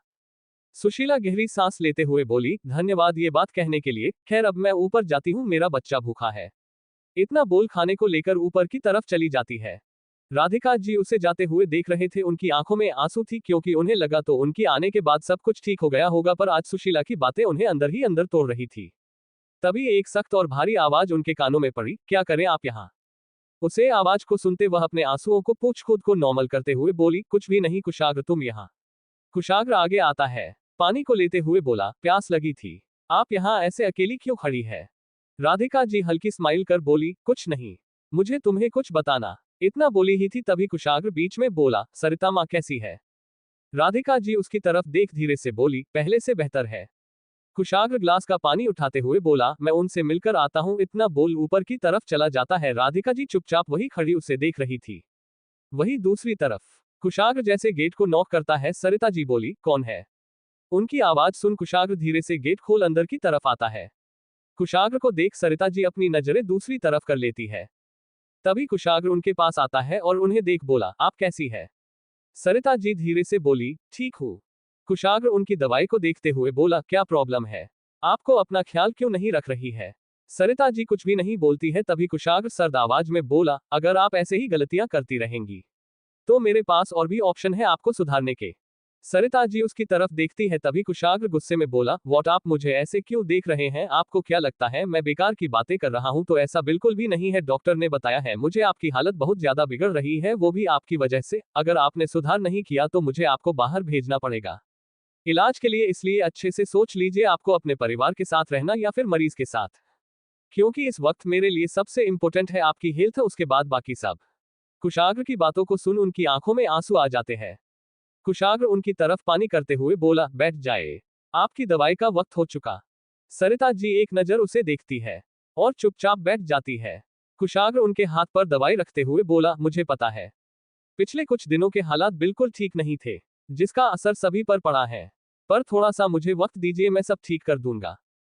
सुशीला गहरी सांस लेते हुए बोली, धन्यवाद ये बात कहने के लिए, खैर अब मैं ऊपर जाती हूँ, मेरा बच्चा भूखा है। इतना बोल खाने को लेकर ऊपर की तरफ चली जाती है। राधिका जी उसे जाते हुए देख रहे थे। उनकी आंखों में आंसू थी क्योंकि उन्हें लगा तो उनकी आने के बाद सब कुछ ठीक हो गया होगा, पर आज सुशीला की बातें उन्हें अंदर ही अंदर तोड़ रही थी। तभी एक सख्त और भारी आवाज उनके कानों में पड़ी, क्या करें आप यहाँ? उसे आवाज को सुनते वह अपने आंसुओं को पोंछ खुद को नॉर्मल करते हुए बोली, कुछ भी नहीं कुशाग्र, तुम यहाँ। कुशाग्र आगे आता है, पानी को लेते हुए बोला, प्यास लगी थी। आप यहाँ ऐसे अकेली क्यों खड़ी है? राधिका जी हल्की स्माइल कर बोली, कुछ नहीं, मुझे तुम्हें कुछ बताना। इतना बोली ही थी तभी कुशाग्र बीच में बोला, सरिता माँ कैसी है? राधिका जी उसकी तरफ देख धीरे से बोली, पहले से बेहतर है। कुशाग्र ग्लास का पानी उठाते हुए बोला, मैं उनसे मिलकर आता हूँ। इतना बोल ऊपर की तरफ चला जाता है। राधिका जी चुपचाप वही खड़ी उसे देख रही थी। वही दूसरी तरफ कुशाग्र जैसे गेट को नॉक करता है। सरिता जी बोली, कौन है? उनकी आवाज सुन कुशाग्र धीरे से गेट खोल अंदर की तरफ आता है। कुशाग्र को देख सरिता जी अपनी नजरें दूसरी तरफ कर लेती है। तभी कुशाग्र उनके पास आता है और उन्हें देख बोला, आप कैसी है? सरिता जी धीरे से बोली, ठीक हूँ। कुशाग्र उनकी दवाई को देखते हुए बोला, क्या प्रॉब्लम है? आपको अपना ख्याल क्यों नहीं रख रही है? सरिता जी कुछ भी नहीं बोलती है। तभी कुशाग्र सर्द आवाज में बोला, अगर आप ऐसे ही गलतियां करती रहेंगी तो मेरे पास और भी ऑप्शन है आपको सुधारने के। सरिता जी उसकी तरफ देखती है। तभी कुशाग्र गुस्से में बोला, व्हाट, आप मुझे ऐसे क्यों देख रहे हैं? आपको क्या लगता है मैं बेकार की बातें कर रहा हूं? तो ऐसा बिल्कुल भी नहीं है। डॉक्टर ने बताया है मुझे आपकी हालत बहुत ज्यादा बिगड़ रही है, वो भी आपकी वजह से। अगर आपने सुधार नहीं किया तो मुझे आपको बाहर भेजना पड़ेगा इलाज के लिए। इसलिए अच्छे से सोच लीजिए आपको अपने परिवार के साथ रहना या फिर मरीज के साथ, क्योंकि इस वक्त मेरे लिए सबसे इंपॉर्टेंट है आपकी हेल्थ, उसके बाद बाकी सब। कुशाग्र की बातों को सुन उनकी आंखों में आंसू आ जाते हैं। कुशाग्र उनकी तरफ पानी करते हुए बोला, बैठ जाए, आपकी दवाई का वक्त हो चुका। सरिता जी एक नजर उसे देखती है और चुपचाप बैठ जाती है। कुशाग्र उनके हाथ पर दवाई रखते हुए बोला, मुझे पता है पिछले कुछ दिनों के हालात बिल्कुल ठीक नहीं थे, जिसका असर सभी पर पड़ा है, पर थोड़ा सा मुझे वक्त दीजिए, मैं सब ठीक कर दूंगा।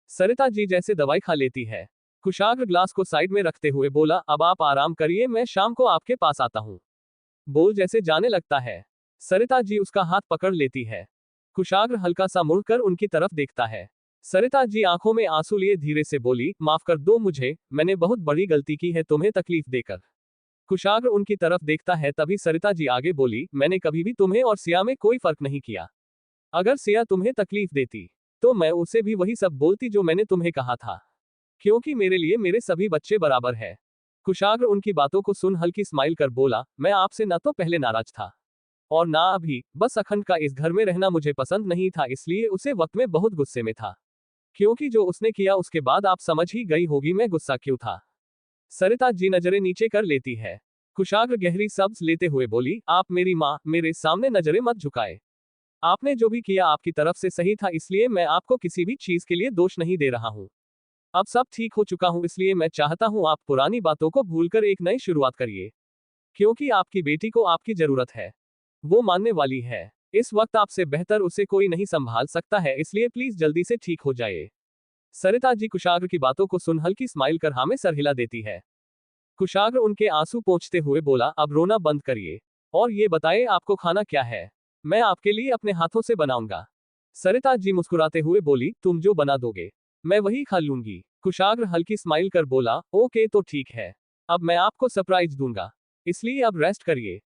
सरिता जी जैसे दवाई खा लेती है। कुशाग्र ग्लास को साइड में रखते हुए बोला, अब आप आराम करिए, मैं शाम को आपके पास आता हूँ। बोल जैसे जाने लगता है। सरिता जी उसका हाथ पकड़ लेती है। कुशाग्र हल्का सा मुड़कर उनकी तरफ देखता है। सरिता जी आंखों में आंसू लिए धीरे से बोली, माफ कर दो मुझे, मैंने बहुत बड़ी गलती की है तुम्हें तकलीफ देकर। कुशाग्र उनकी तरफ देखता है। तभी सरिता जी आगे बोली, मैंने कभी भी तुम्हें और सिया में कोई फर्क नहीं किया। अगर सिया तुम्हें तकलीफ देती तो मैं उसे भी वही सब बोलती जो मैंने तुम्हें कहा था, क्योंकि मेरे लिए मेरे सभी बच्चे बराबर है। कुशाग्र उनकी बातों को सुन हल्की स्माइल कर बोला, मैं आपसे ना तो पहले नाराज था और ना अभी, बस अखंड का इस घर में रहना मुझे पसंद नहीं था, इसलिए उसे वक्त में बहुत गुस्से में था, क्योंकि जो उसने किया उसके बाद आप समझ ही गई होगी मैं गुस्सा क्यों था। सरिता जी नजरें नीचे कर लेती है। कुशाग्र गहरी सांस लेते हुए बोली, आप मेरी माँ, मेरे सामने नजरें मत झुकाए। आपने जो भी किया आपकी तरफ से सही था, इसलिए मैं आपको किसी भी चीज के लिए दोष नहीं दे रहा हूँ। अब सब ठीक हो चुका हूँ, इसलिए मैं चाहता हूँ आप पुरानी बातों को भूलकर एक नई शुरुआत करिए, क्योंकि आपकी बेटी को आपकी जरूरत है, वो मानने वाली है। इस वक्त आपसे बेहतर उसे कोई नहीं संभाल सकता है, इसलिए प्लीज जल्दी से ठीक हो जाए। सरिता जी कुशाग्र की बातों को सुन हल्की स्माइल कर हाँ में सर हिला देती है। कुशाग्र उनके आंसू पोंछते हुए बोला, अब रोना बंद करिए और ये बताए आपको खाना क्या है? मैं आपके लिए अपने हाथों से बनाऊंगा। सरिता जी मुस्कुराते हुए बोली, तुम जो बना दोगे मैं वही खा लूंगी। कुशाग्र हल्की स्माइल कर बोला, ओके तो ठीक है, अब मैं आपको सरप्राइज दूंगा, इसलिए अब रेस्ट करिए।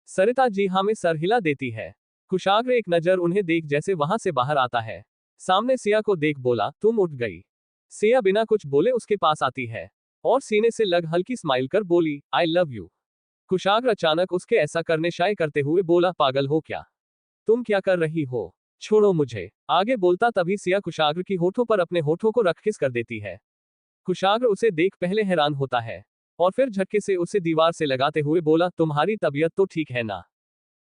सरिता जी हाँ में सर हिला देती है। कुशाग्र एक नजर उन्हें देख जैसे वहां से बाहर आता है। सामने सिया को देख बोला, तुम उठ गई। सिया बिना कुछ बोले उसके पास आती है और सीने से लग हल्की स्माइल कर बोली, आई लव यू। कुशाग्र अचानक उसके ऐसा करने शाय करते हुए बोला, पागल हो क्या? तुम क्या कर रही हो? छोड़ो मुझे। आगे बोलता तभी सिया कुशाग्र की होठों पर अपने होठों को रख किस कर देती है। कुशाग्र उसे देख पहले हैरान होता है और फिर झटके से उसे दीवार से लगाते हुए बोला, तुम्हारी तबीयत तो ठीक है ना?